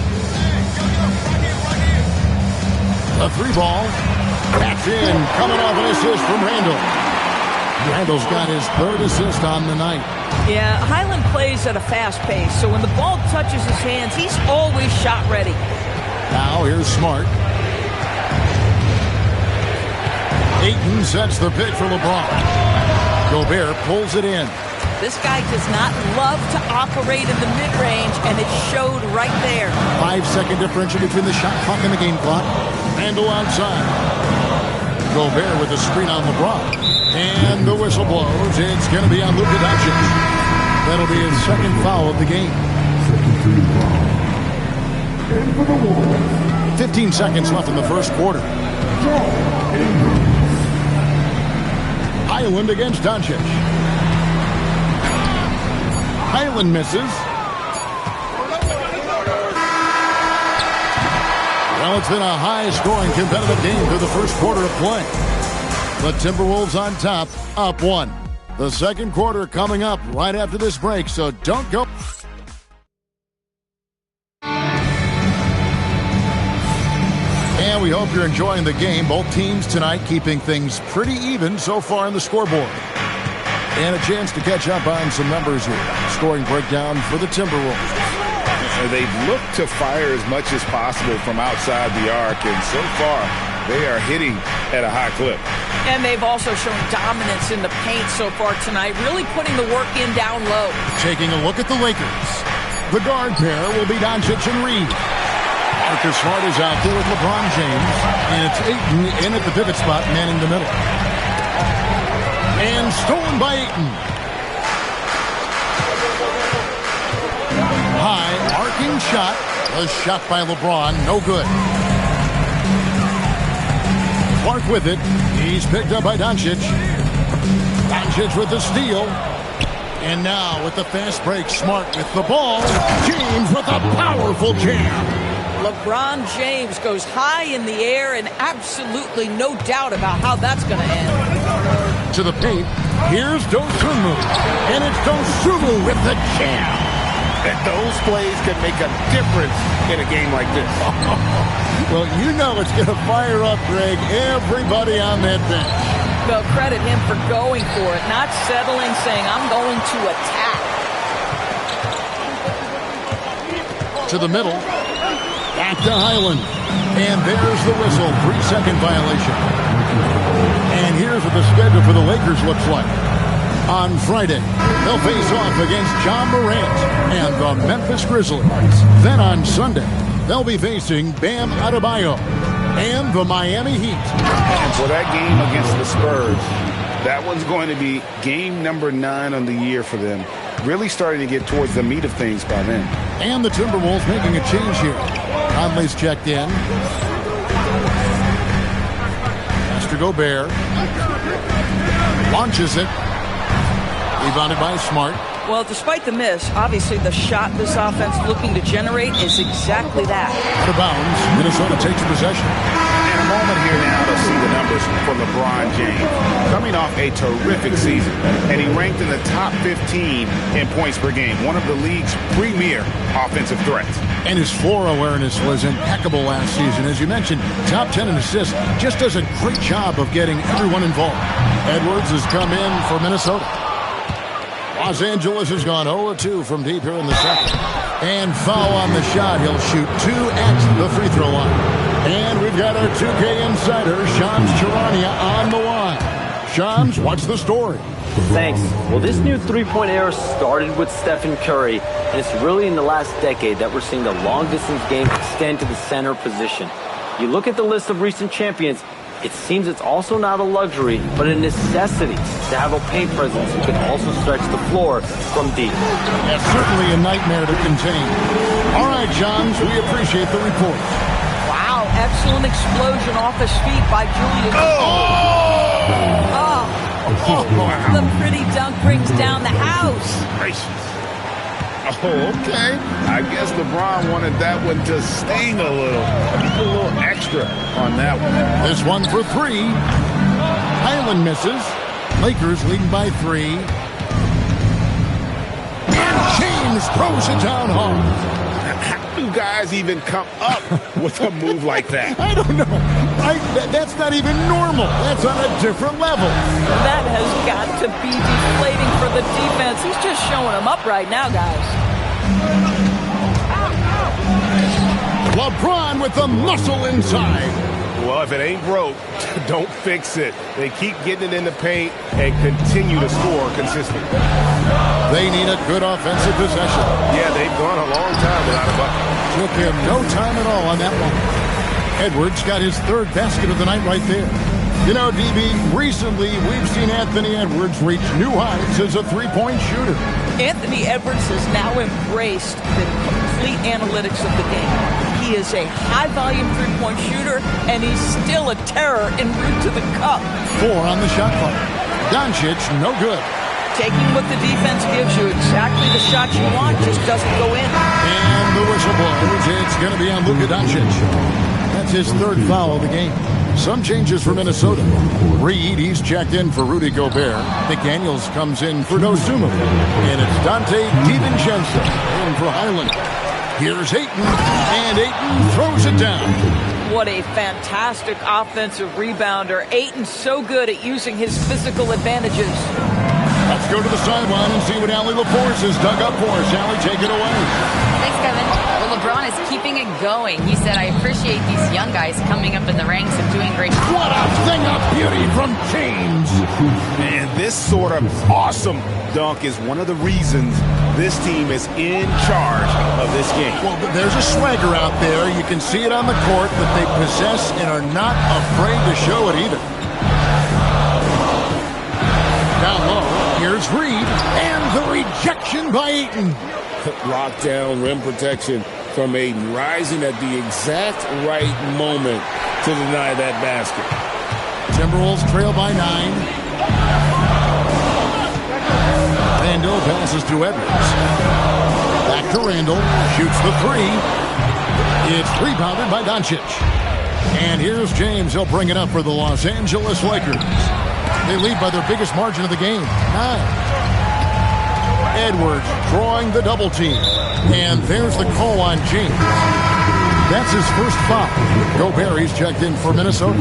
The 3 ball. That's in. Coming off an assist from Randall. Randall's got his 3rd assist on the night. Yeah, Highland plays at a fast pace, so when the ball touches his hands, he's always shot ready. Now here's Smart. Ayton sets the pick for LeBron. Gobert pulls it in. This guy does not love to operate in the mid-range, and it showed right there. 5-second differential between the shot clock and the game clock. Randall outside. Gobert with the screen on LeBron. And the whistle blows. It's going to be on Luka Doncic. That'll be his 2nd foul of the game. 15 seconds left in the first quarter. Highland against Doncic. Highland misses. Well, it's been a high-scoring competitive game through the first quarter of play. The Timberwolves on top, up 1. The second quarter coming up right after this break, so don't go. And we hope you're enjoying the game. Both teams tonight keeping things pretty even so far in the scoreboard. And a chance to catch up on some numbers here. Scoring breakdown for the Timberwolves. They've looked to fire as much as possible from outside the arc, and so far they are hitting at a high clip. And they've also shown dominance in the paint so far tonight, really putting the work in down low. Taking a look at the Lakers. The guard pair will be Doncic and Reed. Marcus Smart is out there with LeBron James, and it's Ayton in at the pivot spot, manning the middle. And stolen by Ayton. High, arcing shot. A shot by LeBron, no good. Clark with it. He's picked up by Doncic. Doncic with the steal. And now with the fast break, Smart with the ball. James with a powerful jam. LeBron James goes high in the air, and absolutely no doubt about how that's going to end. To the paint. Here's Dosunmu. And it's Dosunmu with the jam. And those plays can make a difference in a game like this. Well, you know it's going to fire up, Greg, everybody on that bench. Well, credit him for going for it, not settling, saying, I'm going to attack. To the middle. Back to Highland. And there's the whistle. 3-second violation. And here's what the schedule for the Lakers looks like. On Friday, they'll face off against John Morant and the Memphis Grizzlies. Then on Sunday, they'll be facing Bam Adebayo and the Miami Heat. And for that game against the Spurs, that one's going to be game number 9 on the year for them. Really starting to get towards the meat of things by then. And the Timberwolves making a change here. Conley's checked in. Master Gobert launches it. Rebounded by Smart. Well, despite the miss, obviously the shot this offense looking to generate is exactly that. Out of bounds, Minnesota takes possession. In a moment here now to see the numbers for LeBron James. Coming off a terrific season, and he ranked in the top 15 in points per game, one of the league's premier offensive threats. And his floor awareness was impeccable last season. As you mentioned, top 10 in assists, just does a great job of getting everyone involved. Edwards has come in for Minnesota. Los Angeles has gone 0-2 from deep here in the second. And foul on the shot. He'll shoot 2 at the free throw line. And we've got our 2K insider, Shams Charania, on the line. Shams, what's the story? Thanks. Well, this new three-point era started with Stephen Curry, and it's really in the last decade that we're seeing the long-distance game extend to the center position. You look at the list of recent champions, it seems it's also not a luxury, but a necessity to have a paint presence who can also stretch the floor from deep. Yeah, certainly a nightmare to contain. All right, Johns, we appreciate the report. Wow, excellent explosion off his feet by Julius. The pretty dunk brings down the house. Gracious. Oh, okay. I guess LeBron wanted that one to sting a little extra on that one. This one for 3. Highland misses. Lakers leading by 3. And James throws it down home. How do guys even come up with a move like that? I don't know. That's not even normal. That's on a different level. That has got to be deflating for the defense. He's just showing them up right now, guys. LeBron with the muscle inside. Well, if it ain't broke, don't fix it. They keep getting it in the paint and continue to score consistently. They need a good offensive possession. Yeah, they've gone a long time without a bucket. Took him no time at all on that one. Edwards got his 3rd basket of the night right there. You know, DB, recently we've seen Anthony Edwards reach new heights as a 3-point shooter. Anthony Edwards has now embraced the complete analytics of the game. He is a high-volume 3-point shooter, and he's still a terror en route to the cup. 4 on the shot clock. Doncic, no good. Taking what the defense gives you, exactly the shot you want, just doesn't go in. And the whistle blows. It's going to be on Luka Doncic. That's his third foul of the game. Some changes for Minnesota. Reed, he's checked in for Rudy Gobert. McDaniels comes in for Dosunmu. And it's Dante DiVincenzo in for Highland. Here's Ayton, and Ayton throws it down. What a fantastic offensive rebounder. Ayton's so good at using his physical advantages. Let's go to the sideline and see what Allie LaForce has dug up for us. Allie, take it away. Thanks, Kevin. Well, LeBron is keeping it going. He said, I appreciate these young guys coming up in the ranks and doing great. What a thing of beauty from James. And this sort of awesome dunk is one of the reasons this team is in charge of this game. Well, there's a swagger out there. You can see it on the court that they possess and are not afraid to show it either. Down low, here's Reed, and the rejection by Ayton. Lockdown rim protection from Ayton, rising at the exact right moment to deny that basket. Timberwolves trail by 9. Randall passes to Edwards. Back to Randall, shoots the 3. It's rebounded by Doncic. And here's James. He'll bring it up for the Los Angeles Lakers. They lead by their biggest margin of the game, 9. Edwards drawing the double team. And there's the call on James. That's his first foul. Gobert, he's checked in for Minnesota.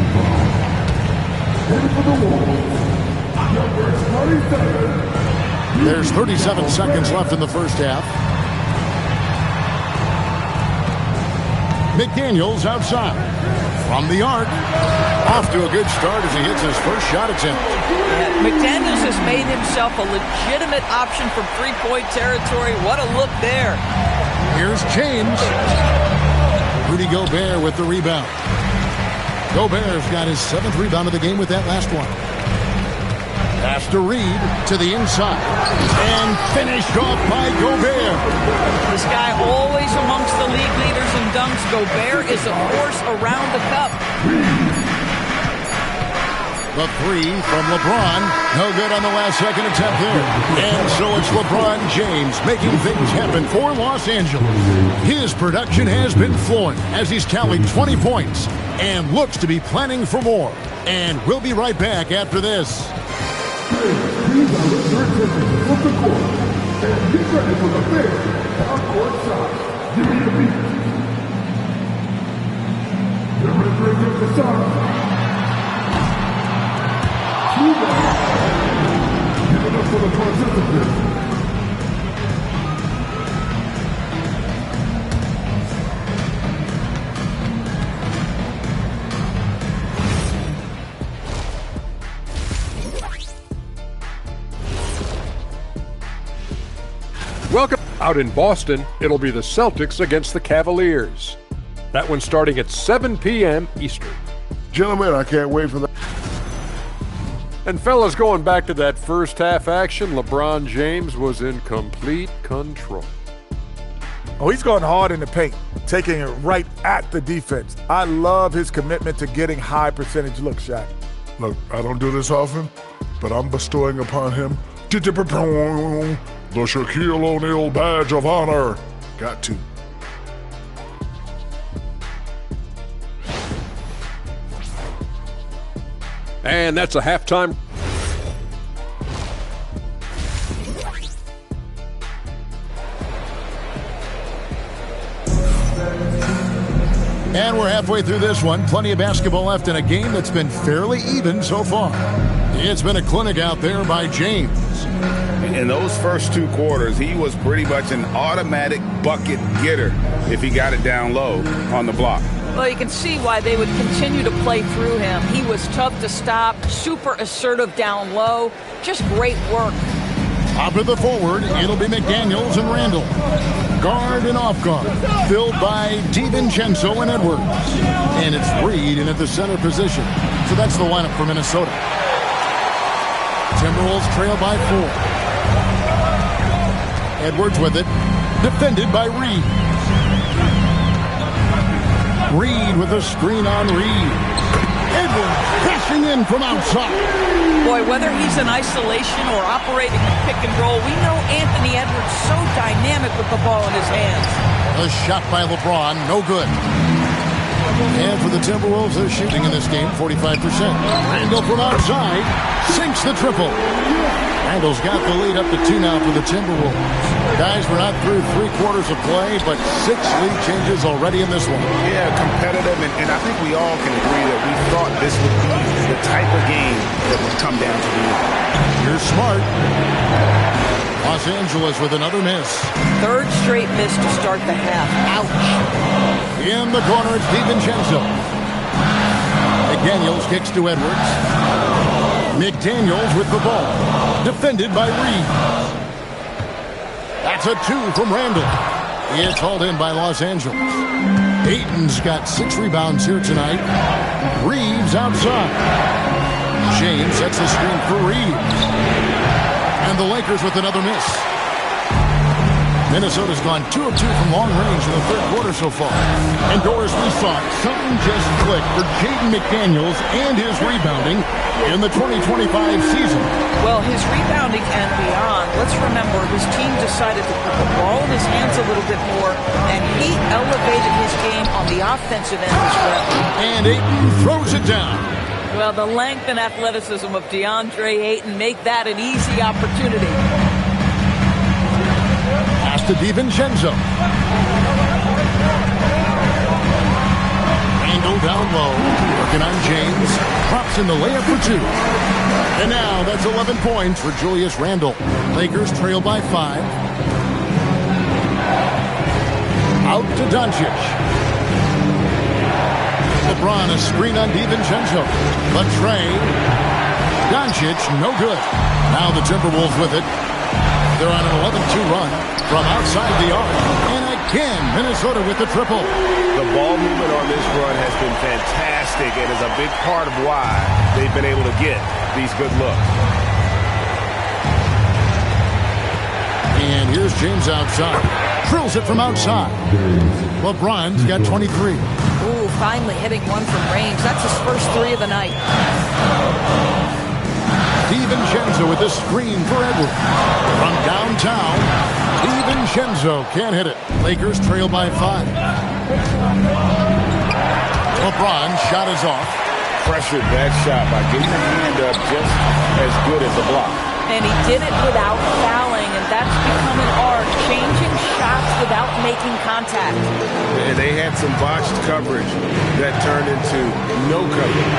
There's 37 seconds left in the first half. McDaniels outside. From the arc. Off to a good start as he hits his first shot attempt. Yeah, McDaniels has made himself a legitimate option from three-point territory. What a look there. Here's James. Rudy Gobert with the rebound. Gobert's got his 7th rebound of the game with that last one. Pass to Reed to the inside. And finished off by Gobert. This guy always amongst the league leaders in dunks. Gobert is a force around the cup. The 3 from LeBron. No good on the last second attempt there. And so it's LeBron James making things happen for Los Angeles. His production has been flowing as he's tallied 20 points and looks to be planning for more. And we'll be right back after this. Please direct your attention from the court and get ready for the big half-court shot. Give me the beat. Get ready to bring up the shot. Give it up for the participants. Welcome. Out in Boston, it'll be the Celtics against the Cavaliers. That one starting at 7 p.m. Eastern. Gentlemen, I can't wait for that. And fellas, going back to that first half action, LeBron James was in complete control. Oh, he's going hard in the paint, taking it right at the defense. I love his commitment to getting high percentage looks, Shaq. Look, I don't do this often, but I'm bestowing upon him the Shaquille O'Neal badge of honor. Got to. And that's a halftime. And we're halfway through this one. Plenty of basketball left in a game that's been fairly even so far. It's been a clinic out there by James. In those first 2 quarters, he was pretty much an automatic bucket getter if he got it down low on the block. Well, you can see why they would continue to play through him. He was tough to stop, super assertive down low. Just great work. Top of the forward, it'll be McDaniels and Randall. Guard and off guard, filled by DiVincenzo and Edwards. And it's Reed in at the center position. So that's the lineup for Minnesota. Timberwolves trail by 4. Edwards with it, defended by Reed. Reed with a screen on Reed. Edwards crashing in from outside. Boy, whether he's in isolation or operating the pick and roll, we know Anthony Edwards so dynamic with the ball in his hands. A shot by LeBron, no good. And for the Timberwolves, they're shooting in this game 45%. Randall from outside sinks the triple. Randall's got the lead up to 2 now for the Timberwolves. Guys, we're not through 3 quarters of play, but 6 lead changes already in this one. Yeah, competitive, and I think we all can agree that we thought this would be the type of game that would come down to the end. You're smart. Los Angeles with another miss. 3rd straight miss to start the half. Ouch. In the corner, it's DiVincenzo. McDaniels kicks to Edwards. McDaniels with the ball. Defended by Reeves. That's a 2 from Randall. It's hauled in by Los Angeles. Ayton's got 6 rebounds here tonight. Reeves outside. James sets the screen for Reeves. And the Lakers with another miss. Minnesota's gone 2 of 2 from long range in the 3rd quarter so far. And Doris, we saw it. Something just clicked for Jaden McDaniels and his rebounding in the 2025 season. Well, his rebounding and beyond, let's remember his team decided to put the ball in his hands a little bit more, and he elevated his game on the offensive end as well. And Ayton throws it down. Well, the length and athleticism of DeAndre Ayton make that an easy opportunity. Pass to DiVincenzo. Randall down low, working on James. Drops in the layup for 2. And now that's 11 points for Julius Randle. Lakers trail by 5. Out to Doncic. LeBron, a screen on DiVincenzo. But Trey. Doncic, no good. Now the Timberwolves with it. They're on an 11-2 run from outside the arc. And again, Minnesota with the triple. The ball movement on this run has been fantastic and is a big part of why they've been able to get these good looks. And here's James outside. Drills it from outside. LeBron's got 23. Ooh, finally hitting one from range. That's his first 3 of the night. DiVincenzo with the screen for Edwards. From downtown, DiVincenzo can't hit it. Lakers trail by 5. LeBron's shot is off. Pressured that shot by getting the hand up just as good as the block. And he did it without fouling, and that's become an art, changing shots without making contact. And they had some botched coverage that turned into no coverage.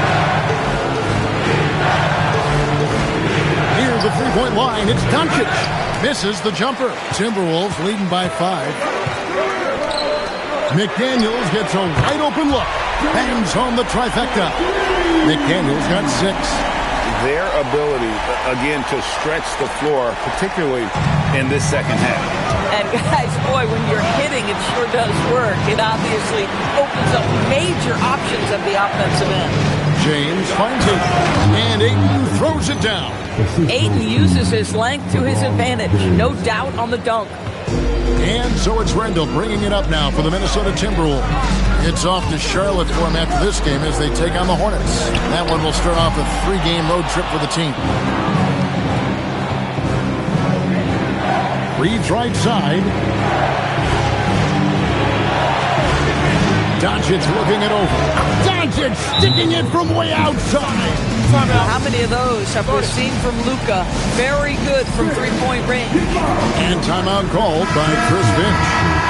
Near the 3-point line, it's Doncic. Misses the jumper. Timberwolves leading by 5. McDaniels gets a wide open look. Bangs home the trifecta. McDaniels got 6. Their ability, again, to stretch the floor, particularly in this second half. And guys, boy, when you're hitting, it sure does work. It obviously opens up major options at the offensive end. James finds it, and Ayton throws it down. Ayton uses his length to his advantage. No doubt on the dunk. And so it's Randall bringing it up now for the Minnesota Timberwolves. It's off to Charlotte for him after this game as they take on the Hornets. That one will start off a 3-game road trip for the team. Reeves right side. Doncic looking it over. Doncic sticking it from way outside. How many of those have we seen from Luka? Very good from 3-point range. And timeout called by Chris Finch.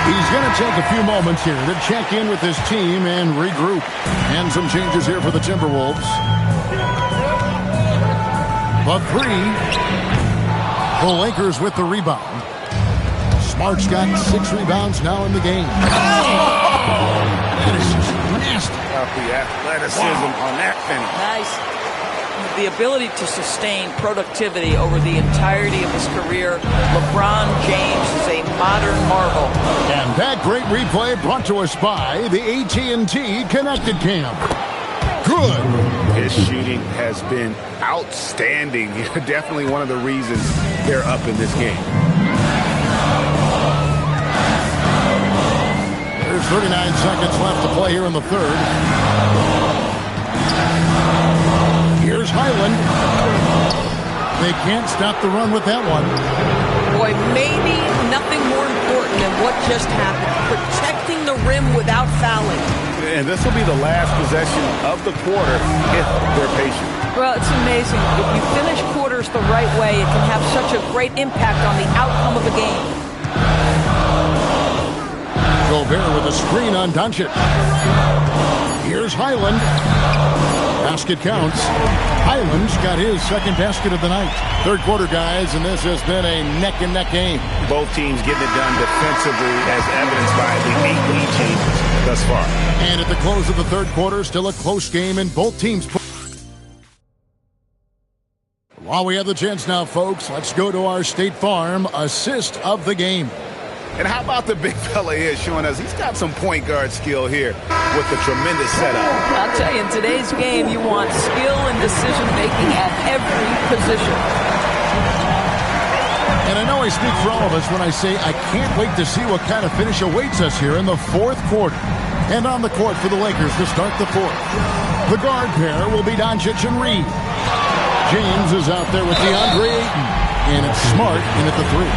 He's going to take a few moments here to check in with his team and regroup. And some changes here for the Timberwolves. The 3. The Lakers with the rebound. Smart's got 6 rebounds now in the game. That is just nasty. The athleticism on that finish. Nice. The ability to sustain productivity over the entirety of his career. LeBron James is a modern marvel. And that great replay brought to us by the AT&T Connected Cam. Good. His shooting has been outstanding. Definitely one of the reasons they're up in this game. There's 39 seconds left to play here in the 3rd. Here's Highland. They can't stop the run with that one. Boy, maybe nothing more important than what just happened. Protecting the rim without fouling. And this will be the last possession of the quarter if they're patient. Well, it's amazing. If you finish quarters the right way, it can have such a great impact on the outcome of a game. Gobert with a screen on Doncic. Here's Highland. Basket counts. Highland's got his second basket of the night. Third quarter, guys, and this has been a neck-and-neck game. Both teams getting it done defensively as evidenced by the 8 lead changes thus far. And at the close of the third quarter, still a close game, and both teams. While we have the chance now, folks, let's go to our State Farm assist of the game. And how about the big fella here showing us he's got some point guard skill here with the tremendous setup. I'll tell you, in today's game, you want skill and decision-making at every position. And I know I speak for all of us when I say I can't wait to see what kind of finish awaits us here in the fourth quarter. And on the court for the Lakers to start the fourth. The guard pair will be Doncic and Reed. James is out there with DeAndre Ayton. And it's Smart in at the three.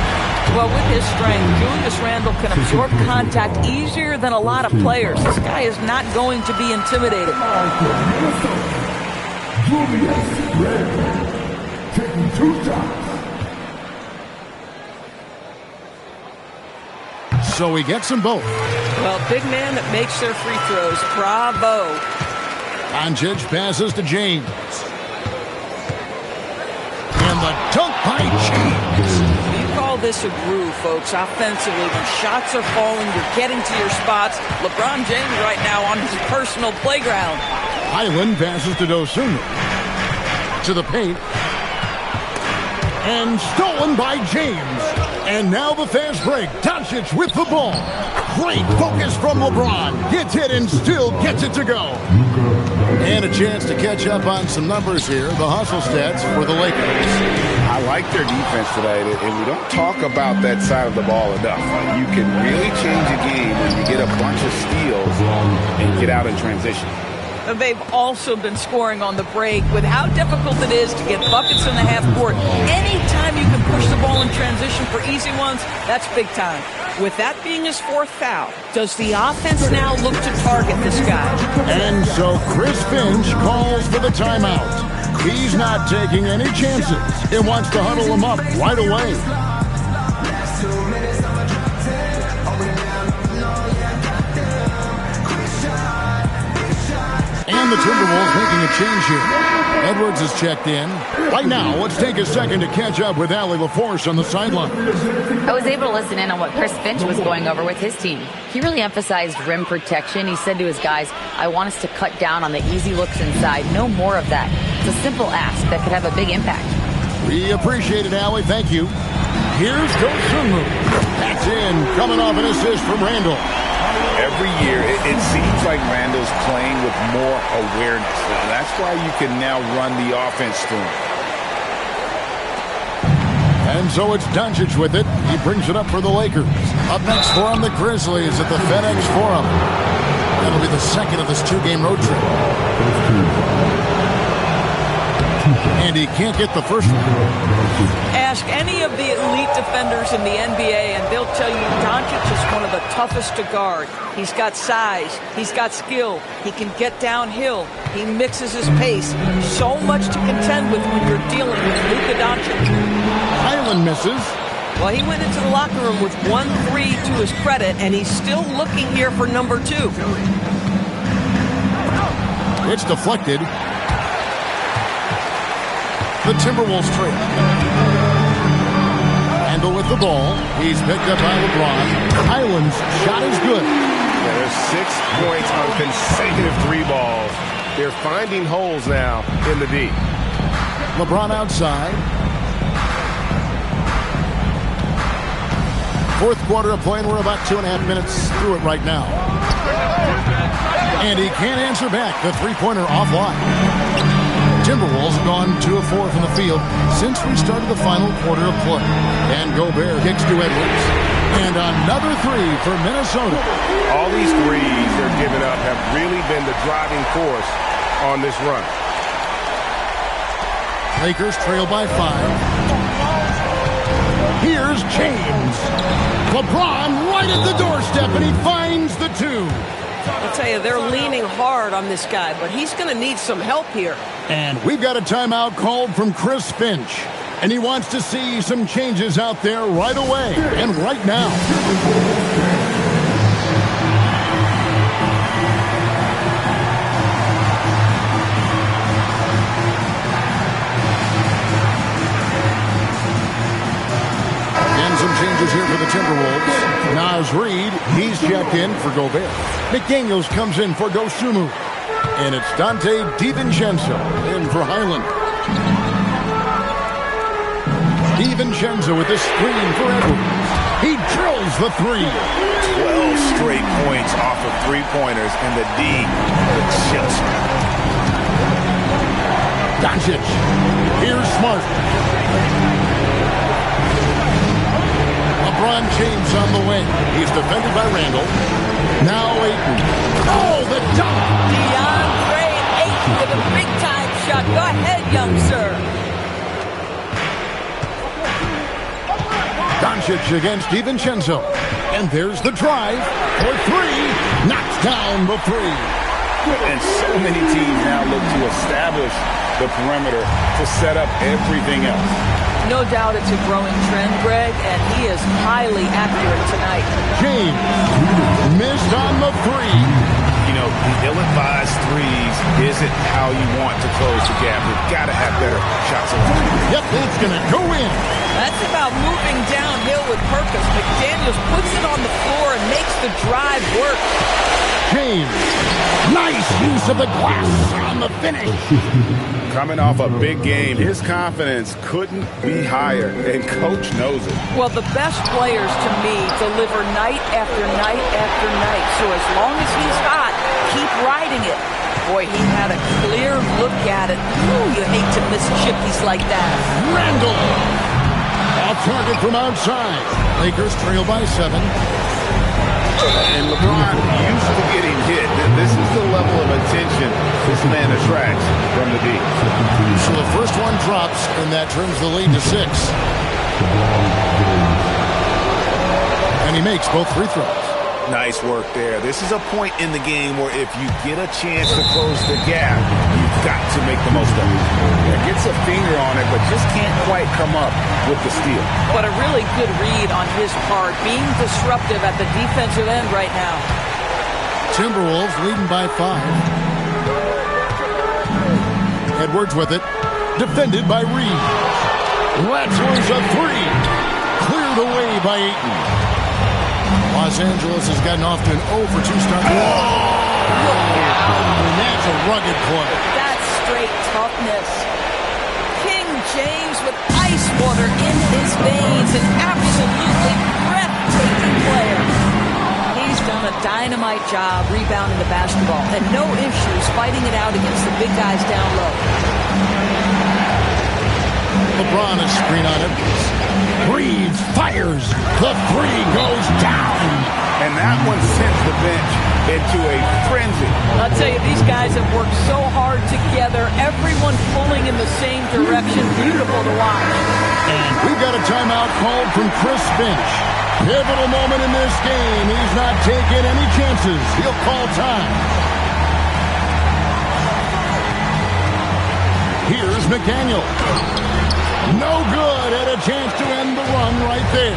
Well, with his strength, Julius Randle can absorb contact easier than a lot of players. This guy is not going to be intimidated. Julius Randle taking 2 shots. So he gets them both. Well, big man that makes their free throws. Bravo. Doncic passes to James. And the dunk by James. This a groove, folks. Offensively, when shots are falling, you're getting to your spots. LeBron James right now on his personal playground. Highland passes to Dosunmu. To the paint. And stolen by James. And now the fast break. Doncic with the ball. Great focus from LeBron. Gets it and still gets it to go. And a chance to catch up on some numbers here. The hustle stats for the Lakers. I like their defense today, and we don't talk about that side of the ball enough. You can really change a game when you get a bunch of steals and get out in transition. They've also been scoring on the break with how difficult it is to get buckets in the half court. Anytime you can push the ball in transition for easy ones, that's big time. With that being his fourth foul, does the offense now look to target this guy? And so Chris Finch calls for the timeout. He's not taking any chances. He wants to huddle him up right away. And the Timberwolves making a change here. Edwards is checked in. Right now, let's take a second to catch up with Allie LaForce on the sideline. I was able to listen in on what Chris Finch was going over with his team. He really emphasized rim protection. He said to his guys, I want us to cut down on the easy looks inside. No more of that. It's a simple ask that could have a big impact. We appreciate it, Allie. Thank you. Here's Dosunmu. That's in, coming off an assist from Randle. Every year, it seems like Randle's playing with more awareness. And that's why you can now run the offense through him. And so it's Doncic with it. He brings it up for the Lakers. Up next for him, the Grizzlies at the FedEx Forum. That'll be the second of this 2-game road trip. And he can't get the first one. Ask any of the elite defenders in the NBA, and they'll tell you Doncic is one of the toughest to guard. He's got size. He's got skill. He can get downhill. He mixes his pace. So much to contend with when you're dealing with Luka Doncic. Highland misses. Well, he went into the locker room with 1-3 to his credit, and he's still looking here for number 2. It's deflected. The Timberwolves trail. Randle with the ball. He's picked up by LeBron. Highland's shot is good. Yeah, there's 6 points on consecutive 3 balls. They're finding holes now in the D. LeBron outside. Fourth quarter of play, and we're about 2.5 minutes through it right now. And he can't answer back. The three-pointer offline. Timberwolves have gone 2 of 4 from the field since we started the final quarter of play. And Gobert kicks to Edwards. And another 3 for Minnesota. All these threes they're giving up have really been the driving force on this run. Lakers trail by 5. Here's James. LeBron right at the doorstep, and he finds the 2. I'll tell you, they're leaning hard on this guy, but he's going to need some help here. And we've got a timeout called from Chris Finch. And he wants to see some changes out there right away and right now. Some changes here for the Timberwolves. Naz Reid, he's checked in for Gobert. McDaniels comes in for Dosunmu. And it's Dante DiVincenzo in for Highland. DiVincenzo with the screen for Edwards. He drills the 3. 12 straight points off of three-pointers, and the D looks just. Doncic. Here's Smart. LeBron James on the wing. He's defended by Randall. Now Ayton. Oh, the dunk! DeAndre Ayton with a big-time shot. Go ahead, young sir. Doncic against DiVincenzo. And there's the drive for 3. Knocks down the 3. And so many teams now look to establish the perimeter to set up everything else. No doubt it's a growing trend, Greg, and he is highly accurate tonight. James missed on the 3. You know, the ill-advised threes isn't how you want to close the gap. You've got to have better shots along. Yep, it's going to go in. That's about moving downhill with purpose. McDaniels puts it on the floor and makes the drive work. James, nice use of the glass on the finish. Coming off a big game, his confidence couldn't be higher, and Coach knows it. Well, the best players, to me, deliver night after night after night. So as long as he's hot, keep riding it. Boy, he had a clear look at it. Ooh, you hate to miss chippies like that. Randall. Off target from outside. Lakers trail by 7. And LeBron used to getting hit. This is the level of attention this man attracts from the D. So the first one drops, and that turns the lead to 6. And he makes both free throws. Nice work there. This is a point in the game where if you get a chance to close the gap, you've got to make the most of it. He gets a finger on it, but just can't quite come up with the steal. But a really good read on his part, being disruptive at the defensive end right now. Timberwolves leading by 5. Edwards with it. Defended by Reed. Rattler's a 3. Cleared away by Ayton. Los Angeles has gotten off to an 0 for 2 start. And that's a rugged play. That's straight toughness. King James with ice water in his veins. An absolutely breathtaking player. He's done a dynamite job rebounding the basketball. And no issues fighting it out against the big guys down low. LeBron is screen on it. Reeves fires. The 3 goes down. And that one sends the bench into a frenzy. I'll tell you, these guys have worked so hard together. Everyone pulling in the same direction. Beautiful to watch. And we've got a timeout called from Chris Finch. Pivotal moment in this game. He's not taking any chances. He'll call time. Here's McDaniel. No good. Had a chance to end the run right there.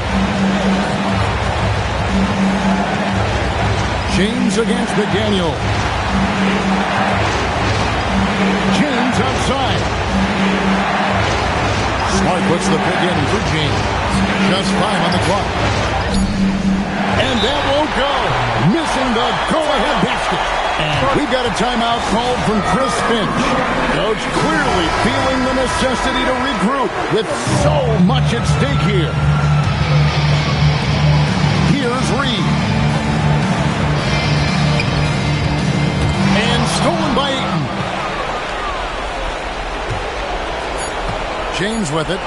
James against McDaniel. James outside. Smart puts the pick in for James. Just 5 on the clock. And that won't go. Missing the go-ahead basket. And we've got a timeout called from Chris Finch. Coach clearly feeling the necessity to regroup with so much at stake here. Here's Reed. And stolen by Ayton. James with it.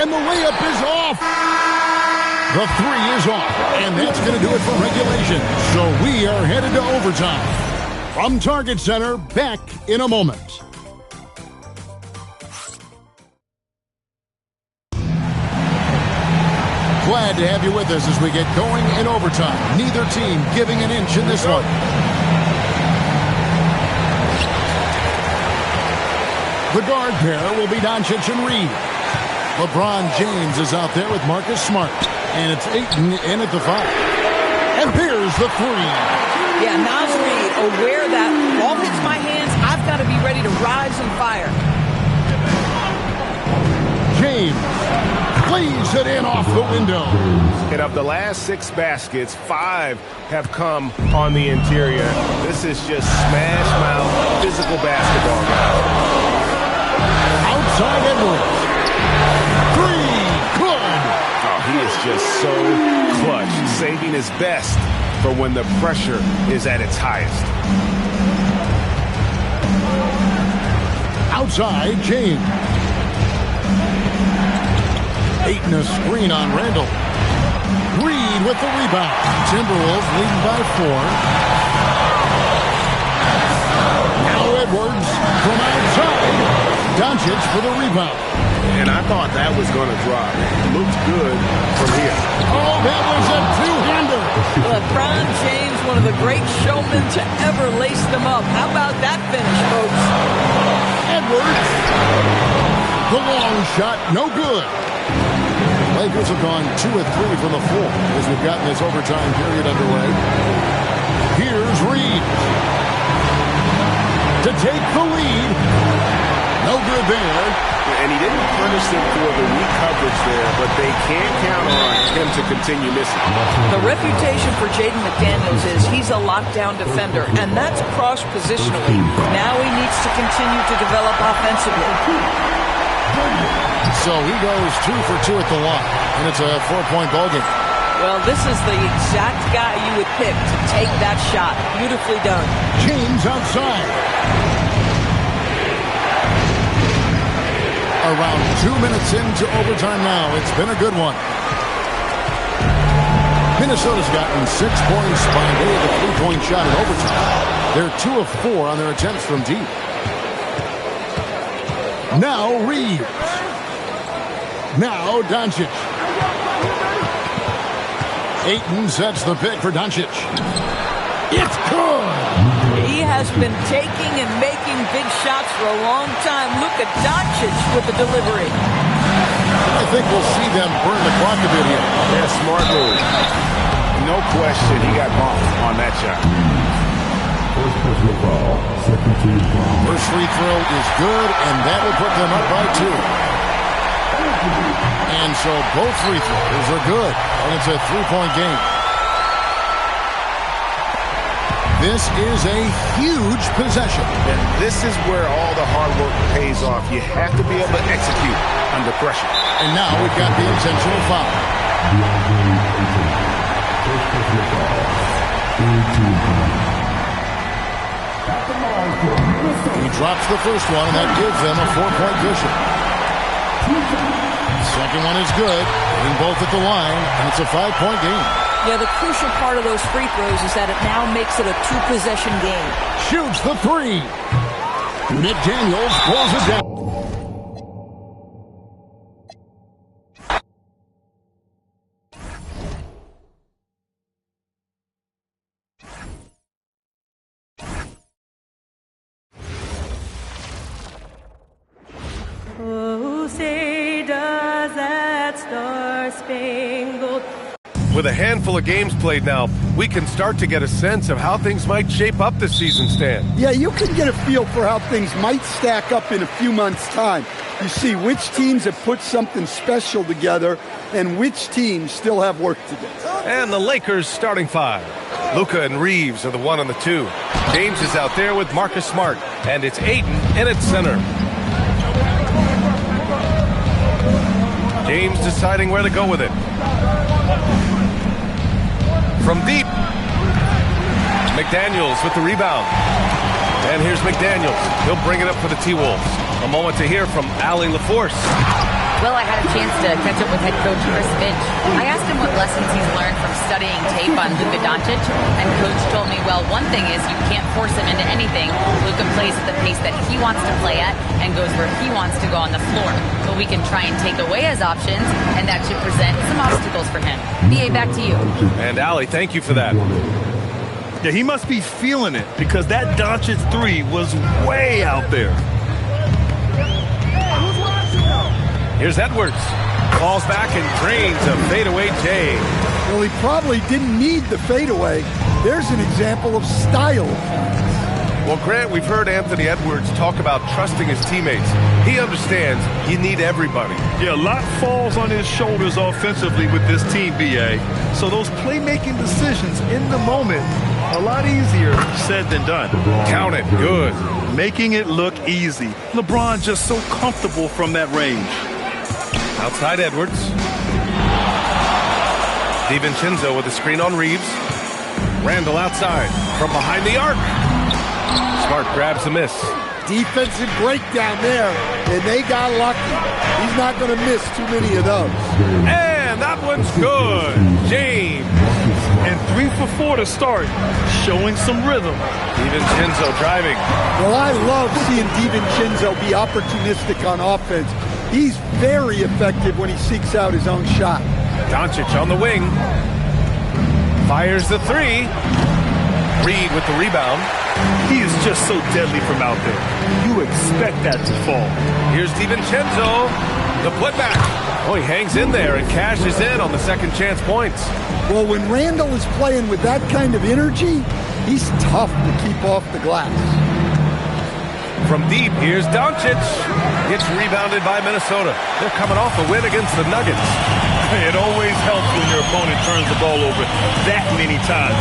And the layup is off. The 3 is off, and that's going to do it for regulation. So we are headed to overtime. From Target Center, back in a moment. Glad to have you with us as we get going in overtime. Neither team giving an inch in this one. The guard pair will be Doncic and Reed. LeBron James is out there with Marcus Smart. And it's Ayton in at the 5. And here's the 3. Yeah, Naz Reid, aware that ball hits my hands, I've got to be ready to rise and fire. James lays it in off the window. And of the last 6 baskets, 5 have come on the interior. This is just smash mouth physical basketball, guys. Outside Edwards. 3, good. Oh, he is just so clutch, saving his best for when the pressure is at its highest. Outside, James. Ayton a screen on Randall. Reed with the rebound. Timberwolves leading by 4. Now Edwards from outside. Doncic for the rebound. And I thought that was going to drop. It looked good from here. Oh, that was a two-hander. LeBron James, one of the great showmen to ever lace them up. How about that finish, folks? Edwards. The long shot, no good. Lakers have gone 2 of 3 from the floor as we've gotten this overtime period underway. Here's Reed to take the lead. No good there. And he didn't punish them for the weak coverage there, but they can't count on him to continue missing. The reputation for Jaden McDaniels is he's a lockdown defender, and that's cross-positionally. Now he needs to continue to develop offensively. So he goes 2 for 2 at the line, and it's a 4-point ball game. Well, this is the exact guy you would pick to take that shot. Beautifully done. James outside. Around 2 minutes into overtime now. It's been a good one. Minnesota's gotten 6 points by way of a 3-point shot in overtime. They're 2 of 4 on their attempts from deep. Now Reeves. Now Doncic. Ayton sets the pick for Doncic. It's good. He has been taking and making big shots for a long time. Look at Doncic with the delivery. I think we'll see them burn the clock a bit here. Yeah, smart move. No question, he got bumped on that shot. First free throw is good, and that will put them up by 2. And so both free throws are good, and it's a 3-point game. This is a huge possession. And this is where all the hard work pays off. You have to be able to execute under pressure. And now we've got the intentional foul. He drops the first one, and that gives them a 4-point cushion. Second one is good, hitting both at the line, and it's a 5-point game. Yeah, the crucial part of those free throws is that it now makes it a 2-possession game. Shoots the 3. McDaniels pulls it down. Oh, say does that star-spangled... With a handful of games played now, we can start to get a sense of how things might shape up this season, Stan. Yeah, you can get a feel for how things might stack up in a few months' time. You see which teams have put something special together and which teams still have work to do. And the Lakers starting 5. Luka and Reeves are the 1 and the 2. James is out there with Marcus Smart, and it's Ayton in at center. James deciding where to go with it. From deep, McDaniels with the rebound. And here's McDaniels. He'll bring it up for the T-Wolves. A moment to hear from Allie LaForce. Well, I had a chance to catch up with head coach Chris Finch. I asked him what lessons he's learned from studying tape on Luka Doncic, and coach told me, well, one thing is you can't force him into anything. Luka plays at the pace that he wants to play at and goes where he wants to go on the floor. But we can try and take away his options, and that should present some obstacles for him. BA, back to you. And Allie, thank you for that. Yeah, he must be feeling it because that Doncic three was way out there. Here's Edwards. Falls back and drains a fadeaway J. Well, he probably didn't need the fadeaway. There's an example of style. Well, Grant, we've heard Anthony Edwards talk about trusting his teammates. He understands you need everybody. Yeah, a lot falls on his shoulders offensively with this team, BA. So those playmaking decisions in the moment, a lot easier said than done. Count it. Good. Making it look easy. LeBron just so comfortable from that range. Outside Edwards. DiVincenzo with a screen on Reeves. Randall outside from behind the arc. Smart grabs the miss. Defensive breakdown there, and they got lucky. He's not going to miss too many of those. And that one's good. James. And 3 for 4 to start, showing some rhythm. DiVincenzo driving. Well, I love seeing DiVincenzo be opportunistic on offense. He's very effective when he seeks out his own shot. Doncic on the wing. Fires the three. Reed with the rebound. He is just so deadly from out there. You expect that to fall. Here's DiVincenzo. The putback. Oh, he hangs in there and cashes in on the second chance points. Well, when Randall is playing with that kind of energy, he's tough to keep off the glass. From deep, here's Doncic. Gets rebounded by Minnesota. They're coming off a win against the Nuggets. It always helps when your opponent turns the ball over that many times.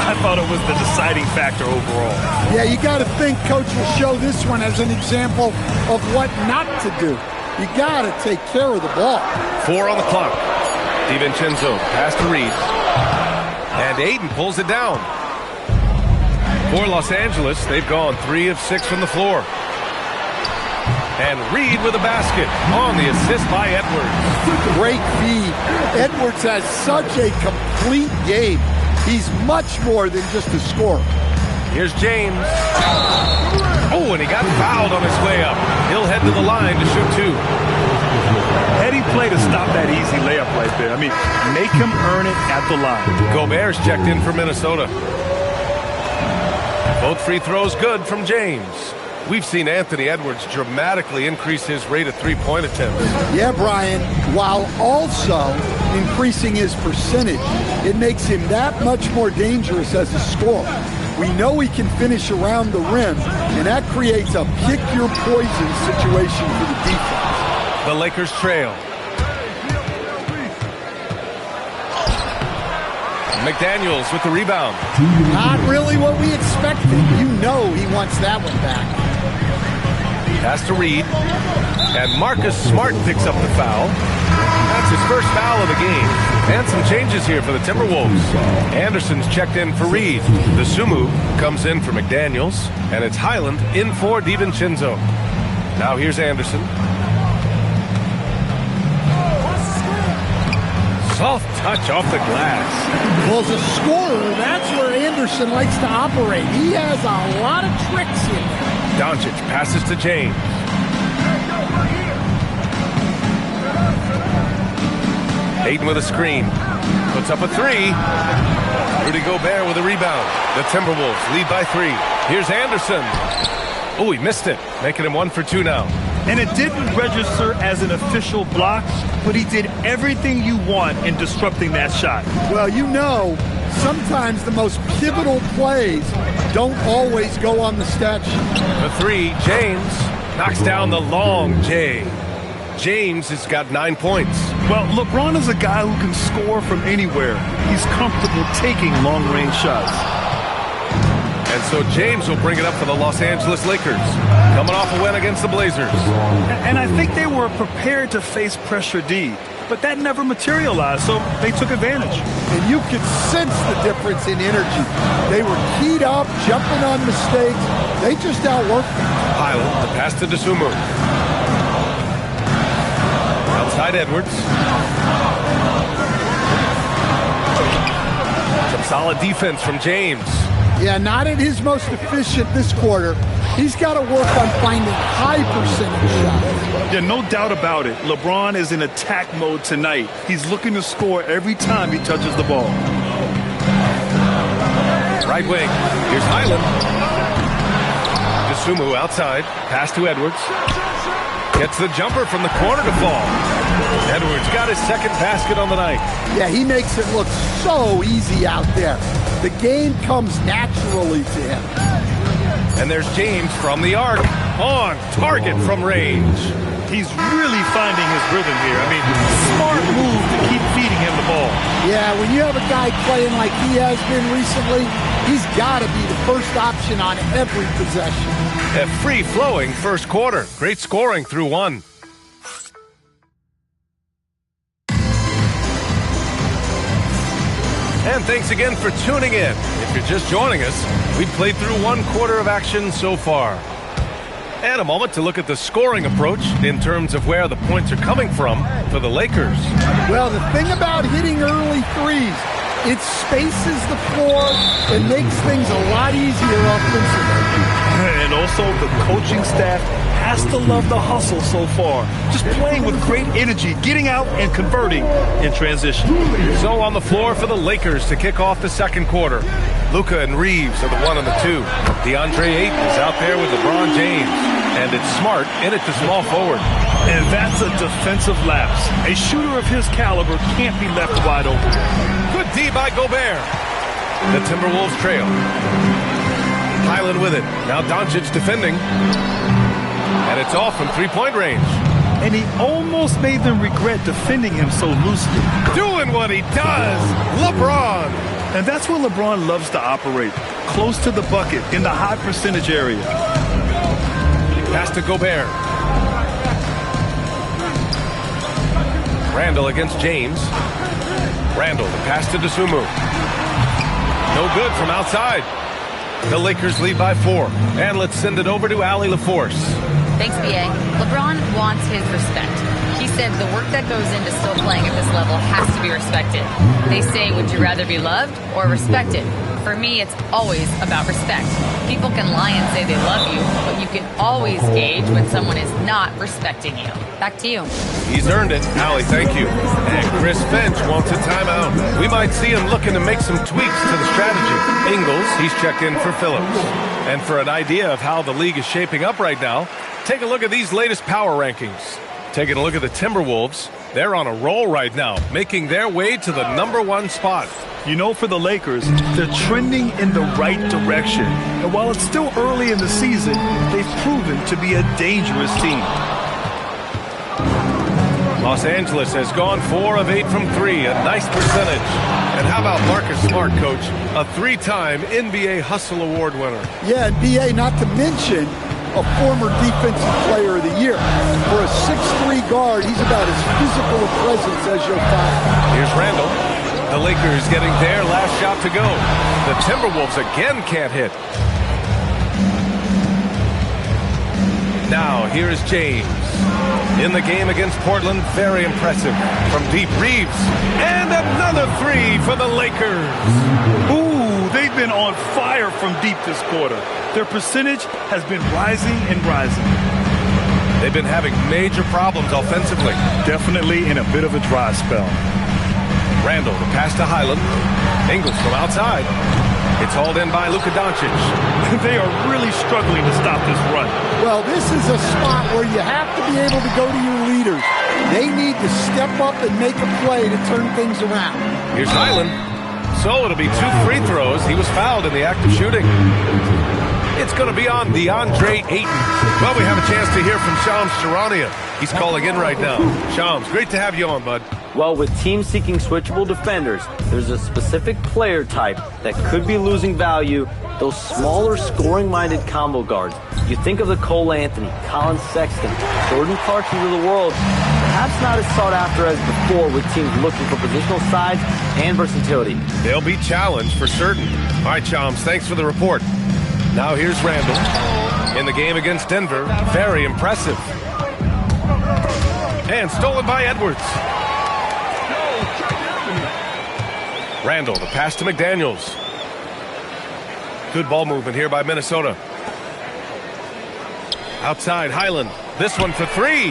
I thought it was the deciding factor overall. Yeah, you got to think coach will show this one as an example of what not to do. You got to take care of the ball. 4 on the clock. DiVincenzo pass to Reed. And Ayton pulls it down. For Los Angeles, they've gone 3 of 6 from the floor. And Reed with a basket on the assist by Edwards. Great feed. Edwards has such a complete game. He's much more than just a scorer. Here's James. Oh, and he got fouled on his way up. He'll head to the line to shoot 2. Heady play to stop that easy layup right there. I mean, make him earn it at the line. Gobert's checked in for Minnesota. Both free throws good from James. We've seen Anthony Edwards dramatically increase his rate of three-point attempts. Yeah, Brian, while also increasing his percentage. It makes him that much more dangerous as a scorer. We know he can finish around the rim, and that creates a pick-your-poison situation for the defense. The Lakers trail. McDaniels with the rebound. Not really what we expected. You know he wants that one back. Pass to Reed. And Marcus Smart picks up the foul. That's his first foul of the game. And some changes here for the Timberwolves. Anderson's checked in for Reed. The Sumu comes in for McDaniels. And it's Highland in for DiVincenzo. Now here's Anderson. Soft touch off the glass. Well, as a scorer, that's where Anderson likes to operate. He has a lot of tricks in there. Doncic passes to James. Ayton with a screen. Puts up a 3. Rudy Gobert with a rebound. The Timberwolves lead by 3. Here's Anderson. Oh, he missed it. Making him 1 for 2 now. And it didn't register as an official block, but he did everything you want in disrupting that shot. Well, you know, sometimes the most pivotal plays don't always go on the stat sheet. The 3, James knocks down the long J. James has got 9 points. Well, LeBron is a guy who can score from anywhere. He's comfortable taking long-range shots. And so James will bring it up for the Los Angeles Lakers, coming off a win against the Blazers. And I think they were prepared to face pressure D, but that never materialized, so they took advantage. And you could sense the difference in energy. They were keyed up, jumping on mistakes. They just outworked them. Highland, the pass to Dosunmu. Outside Edwards. Some solid defense from James. Yeah, not at his most efficient this quarter. He's got to work on finding high percentage shots. Yeah, no doubt about it. LeBron is in attack mode tonight. He's looking to score every time he touches the ball. Right wing. Here's Highland. DeSumo outside. Pass to Edwards. Gets the jumper from the corner to fall. Edwards got his second basket on the night. Yeah, he makes it look so easy out there. The game comes naturally to him. And there's James from the arc. On target from range. He's really finding his rhythm here. I mean, smart move to keep feeding him the ball. Yeah, when you have a guy playing like he has been recently, he's got to be the first option on every possession. A free-flowing first quarter. Great scoring through one. And thanks again for tuning in. If you're just joining us, we've played through one quarter of action so far. And a moment to look at the scoring approach in terms of where the points are coming from for the Lakers. Well, the thing about hitting early threes, it spaces the floor and makes things a lot easier offensively. And also, the coaching staff has to love the hustle so far. Just playing with great energy, getting out and converting in transition. So on the floor for the Lakers to kick off the second quarter. Luka and Reeves are the 1 and the 2. DeAndre Ayton is out there with LeBron James. And it's Smart in at the small forward. And that's a defensive lapse. A shooter of his caliber can't be left wide open. Good D by Gobert. The Timberwolves trail. Highland with it. Now Doncic defending. And it's off from three-point range. And he almost made them regret defending him so loosely. Doing what he does. LeBron. And that's where LeBron loves to operate. Close to the bucket in the high percentage area. Pass to Gobert. Randall against James. Randall, the pass to DeSumo. No good from outside. The Lakers lead by 4. And let's send it over to Allie LaForce. Thanks, B.A. LeBron wants his respect. He said the work that goes into still playing at this level has to be respected. They say, would you rather be loved or respected? For me, it's always about respect. People can lie and say they love you, but you can always gauge when someone is not respecting you. Back to you. He's earned it. Allie, thank you. And Chris Finch wants a timeout. We might see him looking to make some tweaks to the strategy. Ingles, he's checked in for Phillips. And for an idea of how the league is shaping up right now, take a look at these latest power rankings. Taking a look at the Timberwolves, they're on a roll right now, making their way to the #1 spot. You know, for the Lakers, they're trending in the right direction. And while it's still early in the season, they've proven to be a dangerous team. Los Angeles has gone 4 of 8 from 3, a nice percentage. And how about Marcus Smart, Coach, a 3-time NBA Hustle Award winner? Yeah, and B.A., not to mention a former Defensive Player of the Year. For a 6'3" guard, he's about as physical a presence as you'll find. Here's Randall. The Lakers getting their last shot to go. The Timberwolves again can't hit. Now, here is James. In the game against Portland, very impressive. From deep, Reeves. And another 3 for the Lakers. Ooh, they've been on fire from deep this quarter. Their percentage has been rising and rising. They've been having major problems offensively. Definitely in a bit of a dry spell. Randall, the pass to Highland. Ingles from outside. It's hauled in by Luka Doncic. They are really struggling to stop this run. Well, this is a spot where you have to be able to go to your leaders. They need to step up and make a play to turn things around. Here's Highland. So it'll be 2 free throws. He was fouled in the act of shooting. It's going to be on DeAndre Ayton. Well, we have a chance to hear from Shams Charania. He's calling in right now. Shams, great to have you on, bud. Well, with teams seeking switchable defenders, there's a specific player type that could be losing value, those smaller scoring-minded combo guards. You think of the Cole Anthony, Colin Sexton, Jordan Clarksons of the world, perhaps not as sought after as before with teams looking for positional size and versatility. They'll be challenged for certain. All right, Shams, thanks for the report. Now here's Randall. In the game against Denver, very impressive. And stolen by Edwards. Randall, the pass to McDaniels. Good ball movement here by Minnesota. Outside, Highland. This one for three.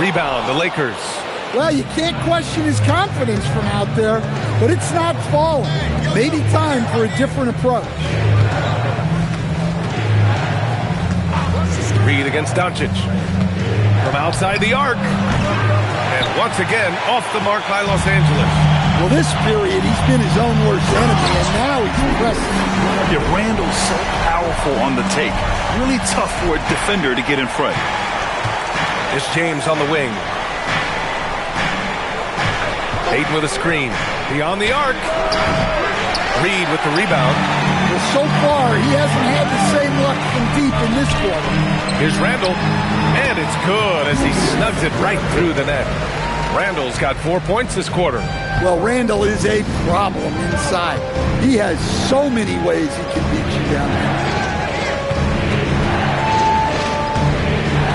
Rebound, the Lakers. Well, you can't question his confidence from out there, but it's not falling. Maybe time for a different approach. Reed against Doncic. From outside the arc. And once again, off the mark by Los Angeles. Well, this period, he's been his own worst enemy, and now he's pressing. Yeah, Randall's so powerful on the take. Really tough for a defender to get in front. It's James on the wing. Ayton with a screen. Beyond the arc. Reed with the rebound. Well, so far, he hasn't had the same luck from deep in this quarter. Here's Randall. And it's good as he snugs it right through the net. Randall's got 4 points this quarter. Well, Randall is a problem inside. He has so many ways he can beat you down there.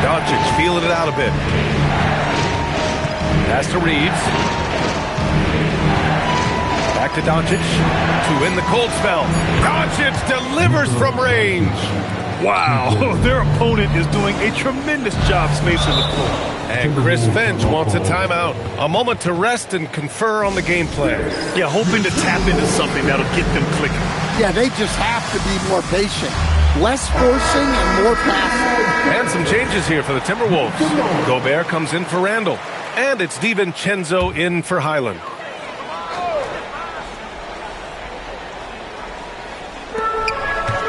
Doncic feeling it out a bit. Pass to Reeves. Back to Doncic to win the cold spell. Doncic delivers from range. Wow, their opponent is doing a tremendous job spacing the floor. And Chris Finch wants a timeout. A moment to rest and confer on the game plan. Yeah, hoping to tap into something that'll get them clicking. Yeah, they just have to be more patient. Less forcing and more passing. And some changes here for the Timberwolves. Gobert comes in for Randall. And it's DiVincenzo in for Highland.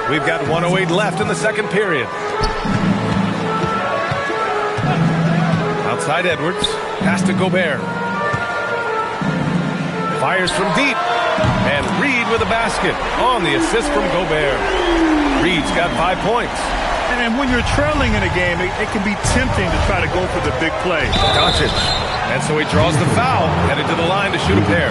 We've got 1:08 left in the second period. Outside Edwards. Pass to Gobert. Fires from deep. And Reed with a basket on the assist from Gobert. Reed's got 5 points. And when you're trailing in a game, it can be tempting to try to go for the big play. Doncic. And so he draws the foul, headed to the line to shoot a pair.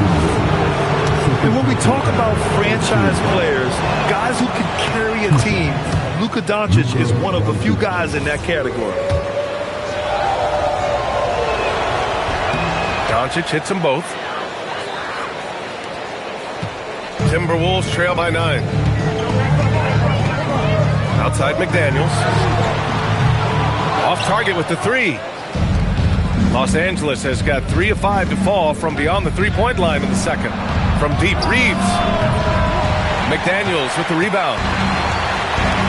And when we talk about franchise players, guys who can carry a team, Luka Doncic is one of the few guys in that category. Doncic hits them both. Timberwolves trail by 9. Outside McDaniels. Off target with the three. Los Angeles has got 3 of 5 to fall from beyond the three-point line in the second. From deep, Reeves. McDaniels with the rebound.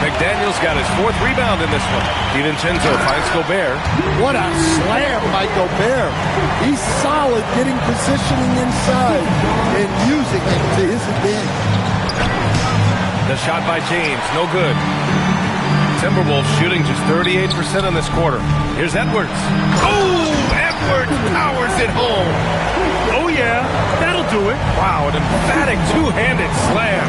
McDaniels got his 4th rebound in this one. DiVincenzo finds Gobert. What a slam by Gobert. He's solid getting positioning inside and using it to his advantage. The shot by James, no good. Timberwolves shooting just 38% in this quarter. Here's Edwards. Oh, Edwards powers it home. Oh, yeah, that'll do it. Wow, an emphatic two-handed slam.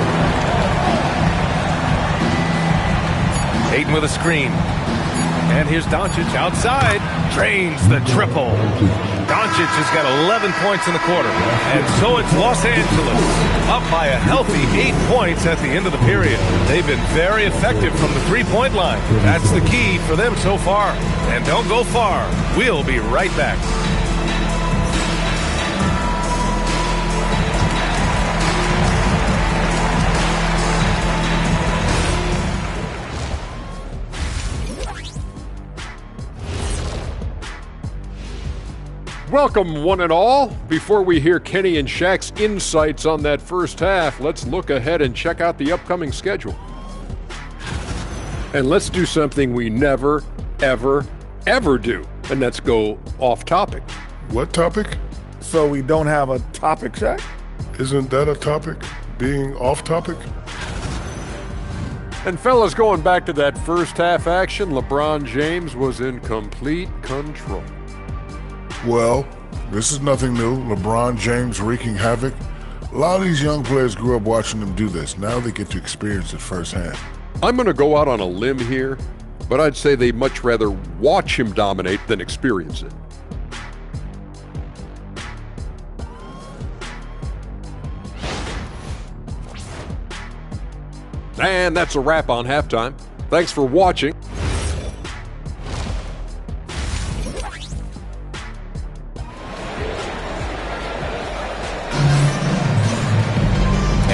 Ayton with a screen. And here's Doncic outside. Drains the triple. Doncic has got 11 points in the quarter. And so it's Los Angeles up by a healthy 8 points at the end of the period. They've been very effective from the three-point line. That's the key for them so far. And don't go far. We'll be right back. Welcome, one and all. Before we hear Kenny and Shaq's insights on that first half, let's look ahead and check out the upcoming schedule. And let's do something we never, ever, ever do, and that's go off topic. What topic? So we don't have a topic, Shaq? Isn't that a topic? Being off topic? And fellas, going back to that first half action, LeBron James was in complete control. Well, this is nothing new. LeBron James wreaking havoc. A lot of these young players grew up watching him do this. Now they get to experience it firsthand. I'm going to go out on a limb here, but I'd say they'd much rather watch him dominate than experience it. And that's a wrap on halftime. Thanks for watching.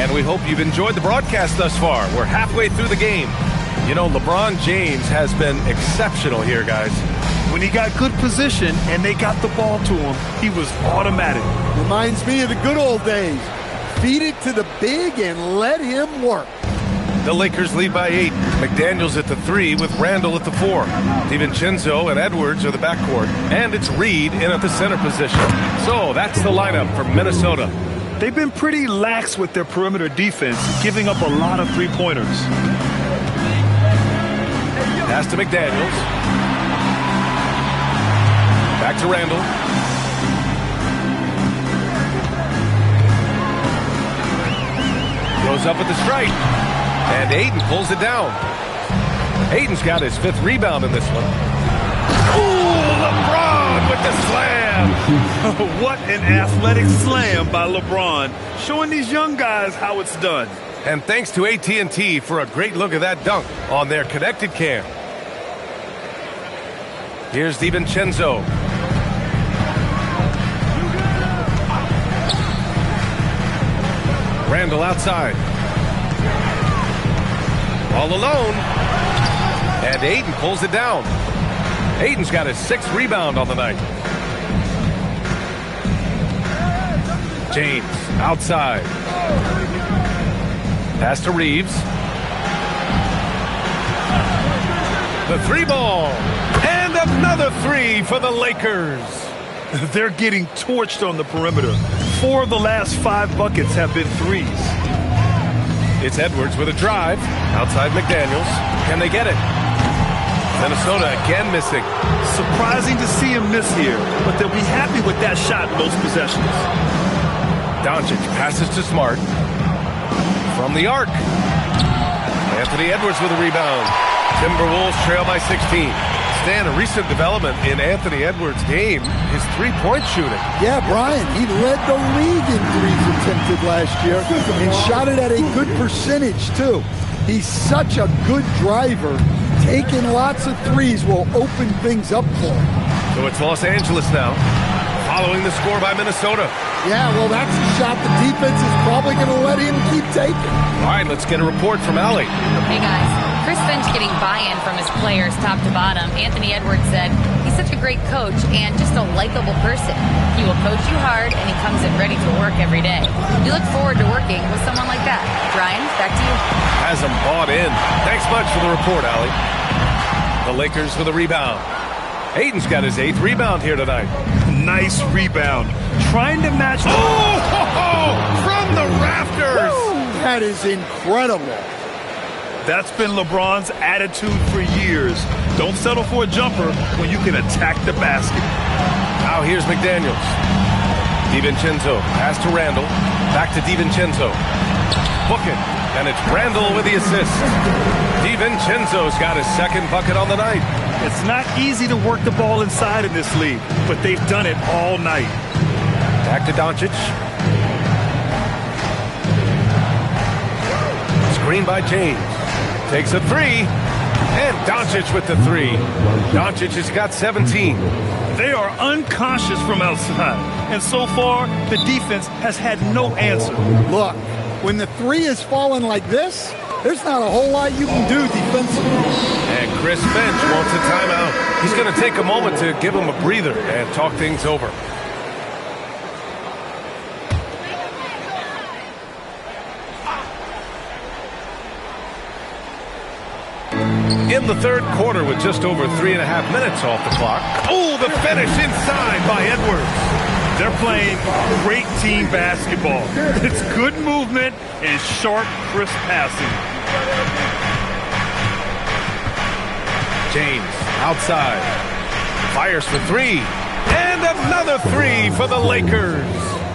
And we hope you've enjoyed the broadcast thus far. We're halfway through the game. You know, LeBron James has been exceptional here, guys. When he got good position and they got the ball to him, he was automatic. Reminds me of the good old days. Feed it to the big and let him work. The Lakers lead by 8. McDaniels at the 3 with Randall at the 4. DiVincenzo and Edwards are the backcourt. And it's Reed in at the center position. So that's the lineup for Minnesota. They've been pretty lax with their perimeter defense, giving up a lot of three-pointers. Pass to McDaniels. Back to Randall. Goes up with the strike. And Ayton pulls it down. Ayton's got his 5th rebound in this one. Ooh, LeBron with the slam. What an athletic slam by LeBron, showing these young guys how it's done. And thanks to AT&T for a great look at that dunk on their connected cam. Here's DiVincenzo. Randall outside. All alone. And Ayton pulls it down. Ayton's got his 6th rebound on the night. James outside. Pass to Reeves. The 3-ball. And another 3 for the Lakers. They're getting torched on the perimeter. 4 of the last 5 buckets have been threes. It's Edwards with a drive. Outside McDaniels. Can they get it? Minnesota again missing. Surprising to see him miss here, but they'll be happy with that shot most possessions. Doncic passes to Smart. From the arc. Anthony Edwards with a rebound. Timberwolves trail by 16. Stan, a recent development in Anthony Edwards' game, his 3-point shooting. Yeah, Brian, he led the league in threes attempted last year and shot it at a good percentage, too. He's such a good driver. Taking lots of threes will open things up for him. So it's Los Angeles now, following the score by Minnesota. Yeah, well, that's a shot the defense is probably going to let him keep taking. All right, let's get a report from Allie. Hey, guys. Chris Finch getting buy-in from his players top to bottom. Anthony Edwards said he's such a great coach and just a likable person. He will coach you hard, and he comes in ready to work every day. We look forward to working with someone like that. Brian, back to you. Has him bought in. Thanks much for the report, Allie. The Lakers for the rebound. Ayton's got his 8th rebound here tonight. Nice rebound. Trying to match. From the rafters. Woo, that is incredible. That's been LeBron's attitude for years. Don't settle for a jumper when you can attack the basket. Now here's McDaniels. DiVincenzo. Pass to Randall. Back to DiVincenzo. Book it. And it's Randall with the assist. DiVincenzo's got his 2nd bucket on the night. It's not easy to work the ball inside in this league, but they've done it all night. Back to Doncic. Screen by James. Takes a 3. And Doncic with the 3. Doncic has got 17. They are unconscious from outside. And so far, the defense has had no answer. Look, when the 3 is falling like this, there's not a whole lot you can do defensively. And Chris Finch wants a timeout. He's going to take a moment to give him a breather and talk things over. In the 3rd quarter with just over 3.5 minutes off the clock. Oh, the finish inside by Edwards. They're playing great team basketball. It's good movement and sharp, crisp passing. James outside. Fires for 3. And another 3 for the Lakers.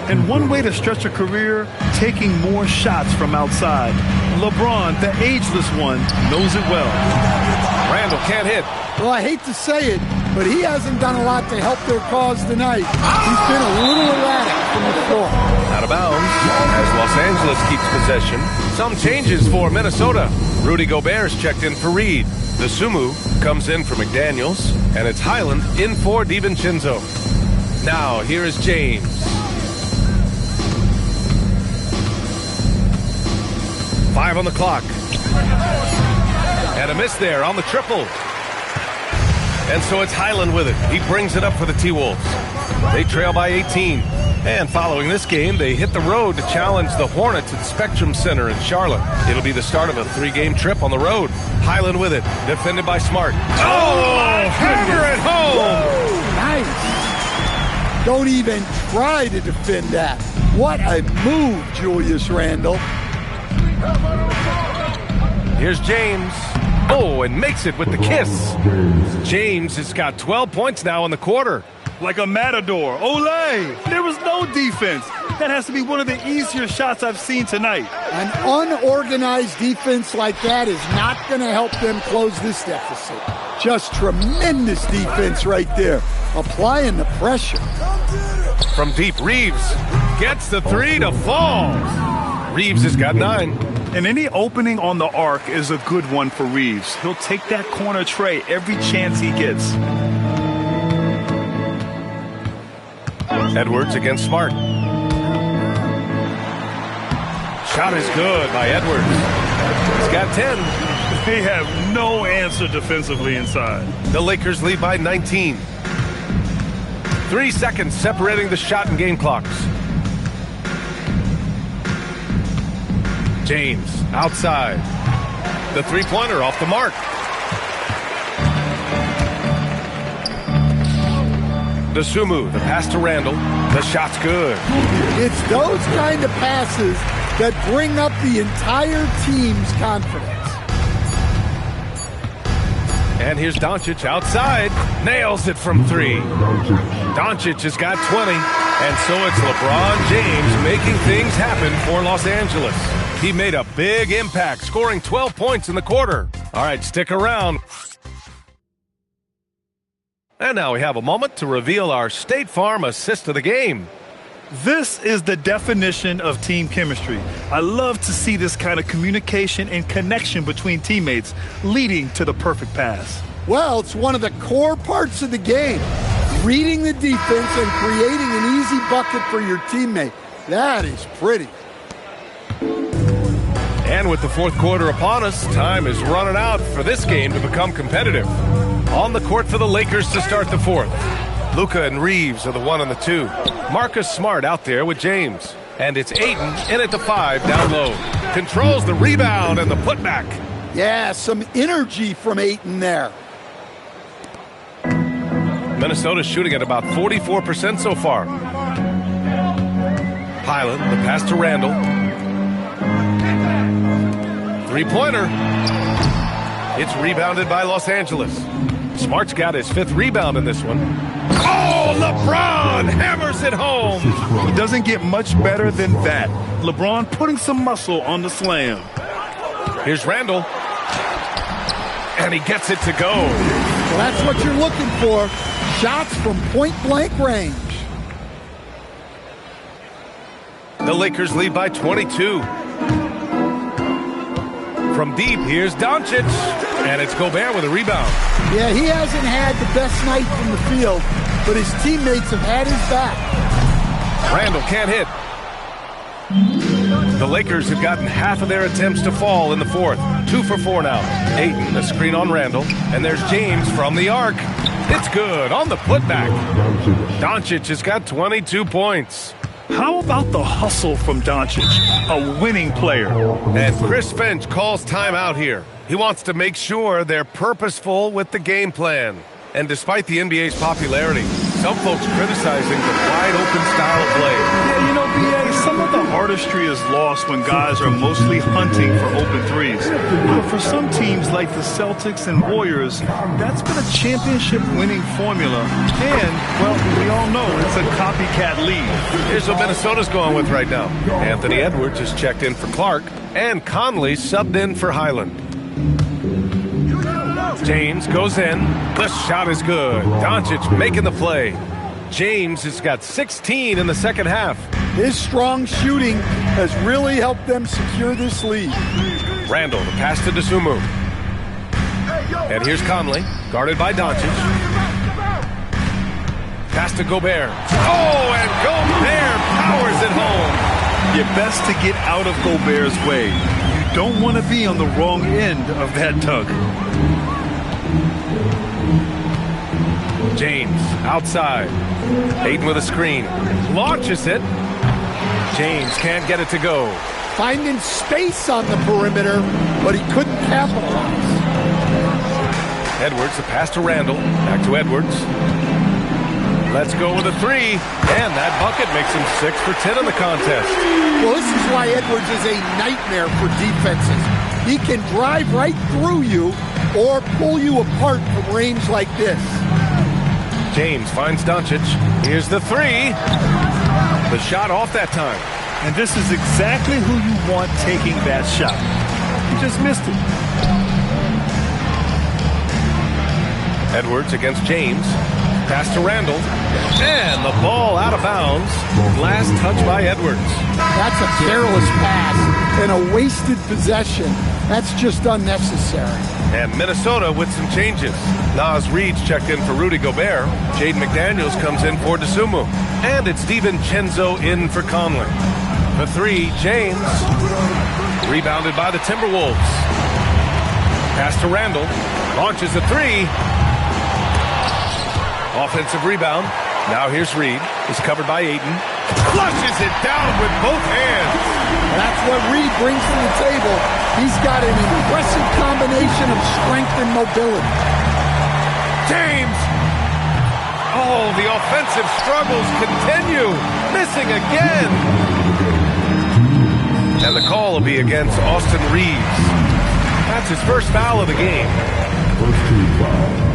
And one way to stretch a career, taking more shots from outside. LeBron, the ageless one, knows it well. Randall can't hit. Well, I hate to say it, but he hasn't done a lot to help their cause tonight. He's been a little erratic from the floor. Out of bounds as Los Angeles keeps possession. Some changes for Minnesota. Rudy Gobert's checked in for Reed. The Sumu comes in for McDaniels, and it's Highland in for DiVincenzo. Now, here is James. 5 on the clock. And a miss there on the triple. And so it's Highland with it. He brings it up for the T-Wolves. They trail by 18. And following this game, they hit the road to challenge the Hornets at Spectrum Center in Charlotte. It'll be the start of a 3-game trip on the road. Highland with it, defended by Smart. Oh, hammer it home! Nice. Don't even try to defend that. What a move, Julius Randle. Here's James. Oh, and makes it with the kiss. James has got 12 points now in the quarter. Like a matador. Olé! There was no defense. That has to be one of the easier shots I've seen tonight. An unorganized defense like that is not going to help them close this deficit. Just tremendous defense right there. Applying the pressure. From deep, Reeves gets the 3 to fall. Reeves has got 9. And any opening on the arc is a good one for Reeves. He'll take that corner tray every chance he gets. Edwards against Smart. Shot is good by Edwards. He's got 10. They have no answer defensively inside. The Lakers lead by 19. 3 seconds separating the shot and game clocks. James outside. The three-pointer off the mark. Dosumu, the pass to Randall. The shot's good. It's those kind of passes that bring up the entire team's confidence. And here's Doncic outside. Nails it from 3. Doncic has got 20. And so it's LeBron James making things happen for Los Angeles. He made a big impact, scoring 12 points in the quarter. All right, stick around. And now we have a moment to reveal our State Farm assist of the game. This is the definition of team chemistry. I love to see this kind of communication and connection between teammates leading to the perfect pass. Well, it's one of the core parts of the game. Reading the defense and creating an easy bucket for your teammate. That is pretty. And with the fourth quarter upon us, time is running out for this game to become competitive. On the court for the Lakers to start the fourth. Luka and Reeves are the 1 and the 2. Marcus Smart out there with James. And it's Ayton in at the 5 down low. Controls the rebound and the putback. Yeah, some energy from Ayton there. Minnesota's shooting at about 44% so far. Highland, the pass to Randall. Three-pointer. It's rebounded by Los Angeles. Smart's got his 5th rebound in this one. Oh, LeBron hammers it home. It doesn't get much better than that. LeBron putting some muscle on the slam. Here's Randall. And he gets it to go. Well, that's what you're looking for. Shots from point-blank range. The Lakers lead by 22. From deep, here's Doncic. And it's Gobert with a rebound. Yeah, he hasn't had the best night from the field, but his teammates have had his back. Randall can't hit. The Lakers have gotten half of their attempts to fall in the fourth. 2 for 4 now. Ayton, the screen on Randall. And there's James from the arc. It's good on the putback. Doncic has got 22 points. How about the hustle from Doncic, a winning player? And Chris Finch calls timeout here. He wants to make sure they're purposeful with the game plan. And despite the NBA's popularity, some folks criticizing the wide-open style of play. Yeah, you know, BA, some of the artistry is lost when guys are mostly hunting for open threes. But for some teams like the Celtics and Warriors, that's been a championship-winning formula. And, well, we all know it's a copycat league. Here's what Minnesota's going with right now. Anthony Edwards has checked in for Clark, and Conley subbed in for Highland. James goes in. The shot is good. Doncic making the play. James has got 16 in the second half. His strong shooting has really helped them secure this lead. Randall, the pass to Dosumu. And here's Conley, guarded by Doncic. Pass to Gobert. Oh, and Gobert powers it home. You're best to get out of Gobert's way. You don't want to be on the wrong end of that tug. James outside. Ayton with a screen. Launches it. James can't get it to go. Finding space on the perimeter, but he couldn't capitalize. Edwards, the pass to Randall. Back to Edwards. Let's go with a three. And that bucket makes him 6 for 10 in the contest. Well, this is why Edwards is a nightmare for defenses. He can drive right through you or pull you apart from range like this. James finds Doncic. Here's the three. The shot off that time. And this is exactly who you want taking that shot. He just missed it. Edwards against James. Pass to Randall. And the ball out of bounds. Last touch by Edwards. That's a careless pass and a wasted possession. That's just unnecessary. And Minnesota with some changes. Nas Reed's checked in for Rudy Gobert. Jaden McDaniels comes in for DeSumo. And it's DiVincenzo in for Conley. The three, James. Rebounded by the Timberwolves. Pass to Randall. Launches a three. Offensive rebound. Now here's Reed. Is covered by Ayton. Flushes it down with both hands. That's what Reed brings to the table. He's got an impressive combination of strength and mobility. James. Oh, the offensive struggles continue. Missing again. And the call will be against Austin Reeves. That's his first foul of the game. First team foul.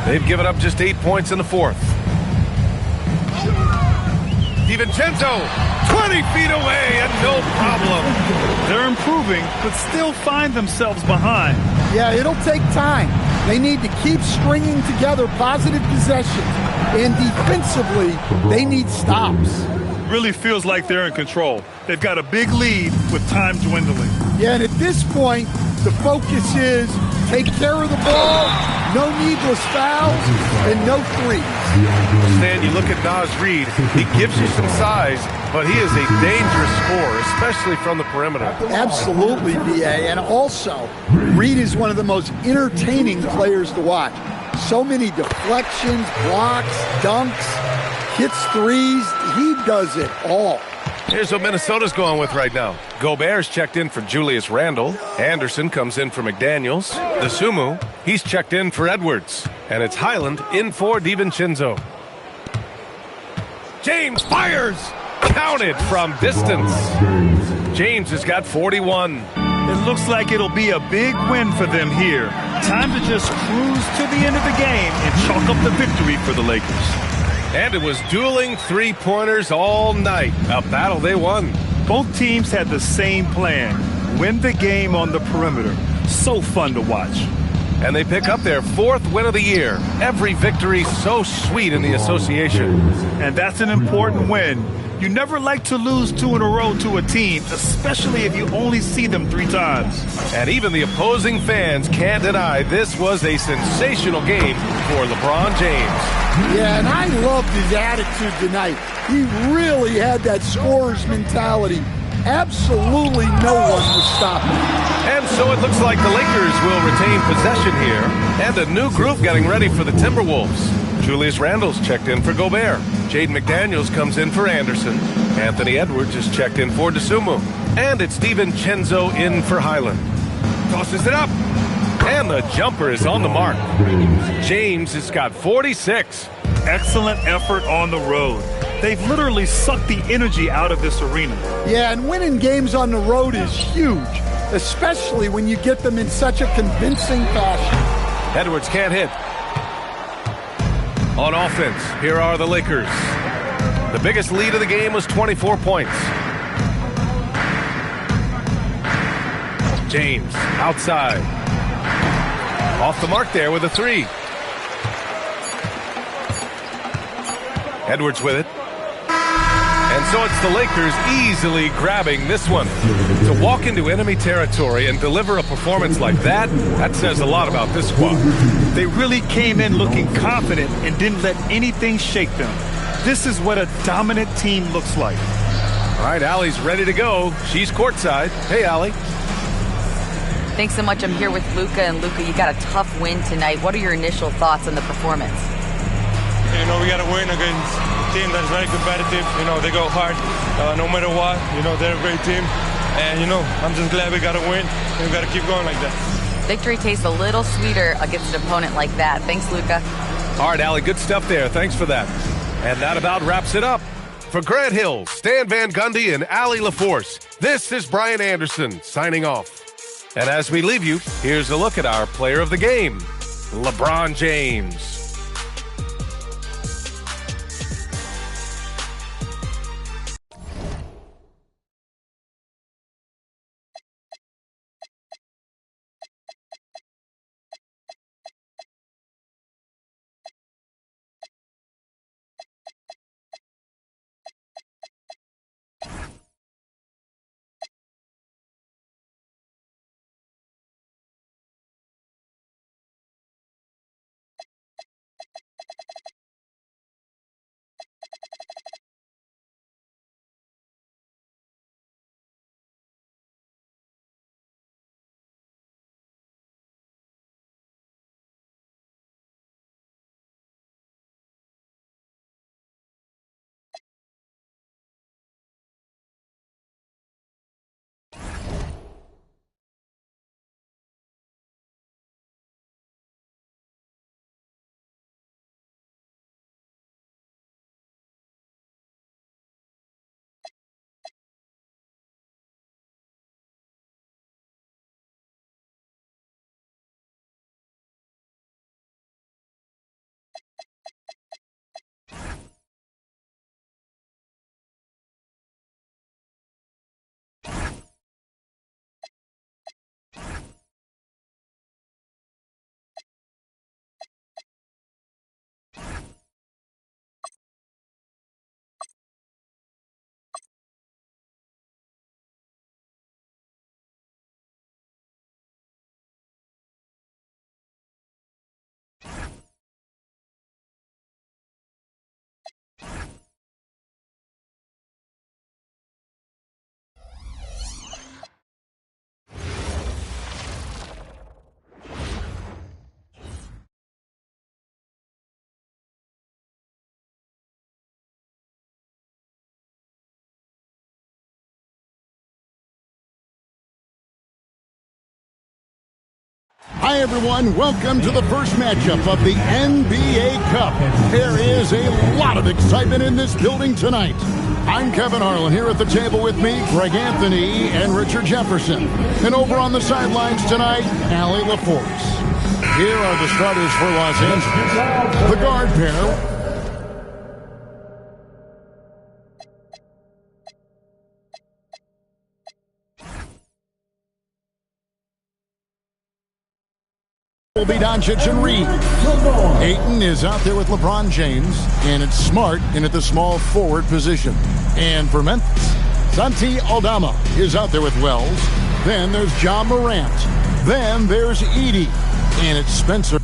They've given up just 8 points in the fourth. DiVincenzo, 20 feet away and no problem. They're improving, but still find themselves behind. Yeah, it'll take time. They need to keep stringing together positive possessions. And defensively, they need stops. Really feels like they're in control. They've got a big lead with time dwindling. Yeah, and at this point, the focus is take care of the ball, no needless fouls, and no threes. Stan, you look at Nas Reed, he gives you some size, but he is a dangerous scorer, especially from the perimeter. Absolutely, B.A. And also, Reed is one of the most entertaining players to watch. So many deflections, blocks, dunks, hits threes. He does it all. Here's what Minnesota's going with right now. Gobert's checked in for Julius Randle. Anderson comes in for McDaniels. DeSumo, he's checked in for Edwards. And it's Highland in for DiVincenzo. James fires! Counted from distance. James has got 41. It looks like it'll be a big win for them here. Time to just cruise to the end of the game and chalk up the victory for the Lakers. And it was dueling three-pointers all night. A battle they won. Both teams had the same plan. Win the game on the perimeter. So fun to watch. And they pick up their fourth win of the year. Every victory so sweet in the association. And that's an important win. You never like to lose 2 in a row to a team, especially if you only see them 3 times. And even the opposing fans can't deny this was a sensational game for LeBron James. Yeah, and I loved his attitude tonight. He really had that scorer's mentality. Absolutely no one was stopping him. And so it looks like the Lakers will retain possession here. And a new group getting ready for the Timberwolves. Julius Randle's checked in for Gobert. Jaden McDaniels comes in for Anderson. Anthony Edwards is checked in for DeSumo. And it's DiVincenzo in for Highland. Tosses it up. And the jumper is on the mark. James has got 46. Excellent effort on the road. They've literally sucked the energy out of this arena. Yeah, and winning games on the road is huge, especially when you get them in such a convincing fashion. Edwards can't hit. On offense, here are the Lakers. The biggest lead of the game was 24 points. James, outside. Off the mark there with a three. Edwards with it. And so it's the Lakers easily grabbing this one. To walk into enemy territory and deliver a performance like that, that says a lot about this squad. They really came in looking confident and didn't let anything shake them. This is what a dominant team looks like. All right, Allie's ready to go. She's courtside. Hey, Allie. Thanks so much. I'm here with Luka. And Luka, you got a tough win tonight. What are your initial thoughts on the performance? You know, we got to win against a team that's very competitive. You know, they go hard no matter what. You know, they're a great team. And, you know, I'm just glad we got to win. And we got to keep going like that. Victory tastes a little sweeter against an opponent like that. Thanks, Luka. All right, Allie, good stuff there. Thanks for that. And that about wraps it up. For Grant Hill, Stan Van Gundy, and Allie LaForce, this is Brian Anderson signing off. And as we leave you, here's a look at our player of the game, LeBron James. Hi, everyone. Welcome to the first matchup of the NBA Cup. There is a lot of excitement in this building tonight. I'm Kevin Harlan. Here at the table with me, Greg Anthony and Richard Jefferson. And over on the sidelines tonight, Allie LaForce. Here are the starters for Los Angeles. The guard pair will be Doncic and Reed. Ayton is out there with LeBron James, and it's Smart in at the small forward position. And for Memphis, Santi Aldama is out there with Wells. Then there's John Morant. Then there's Edey, and it's Spencer.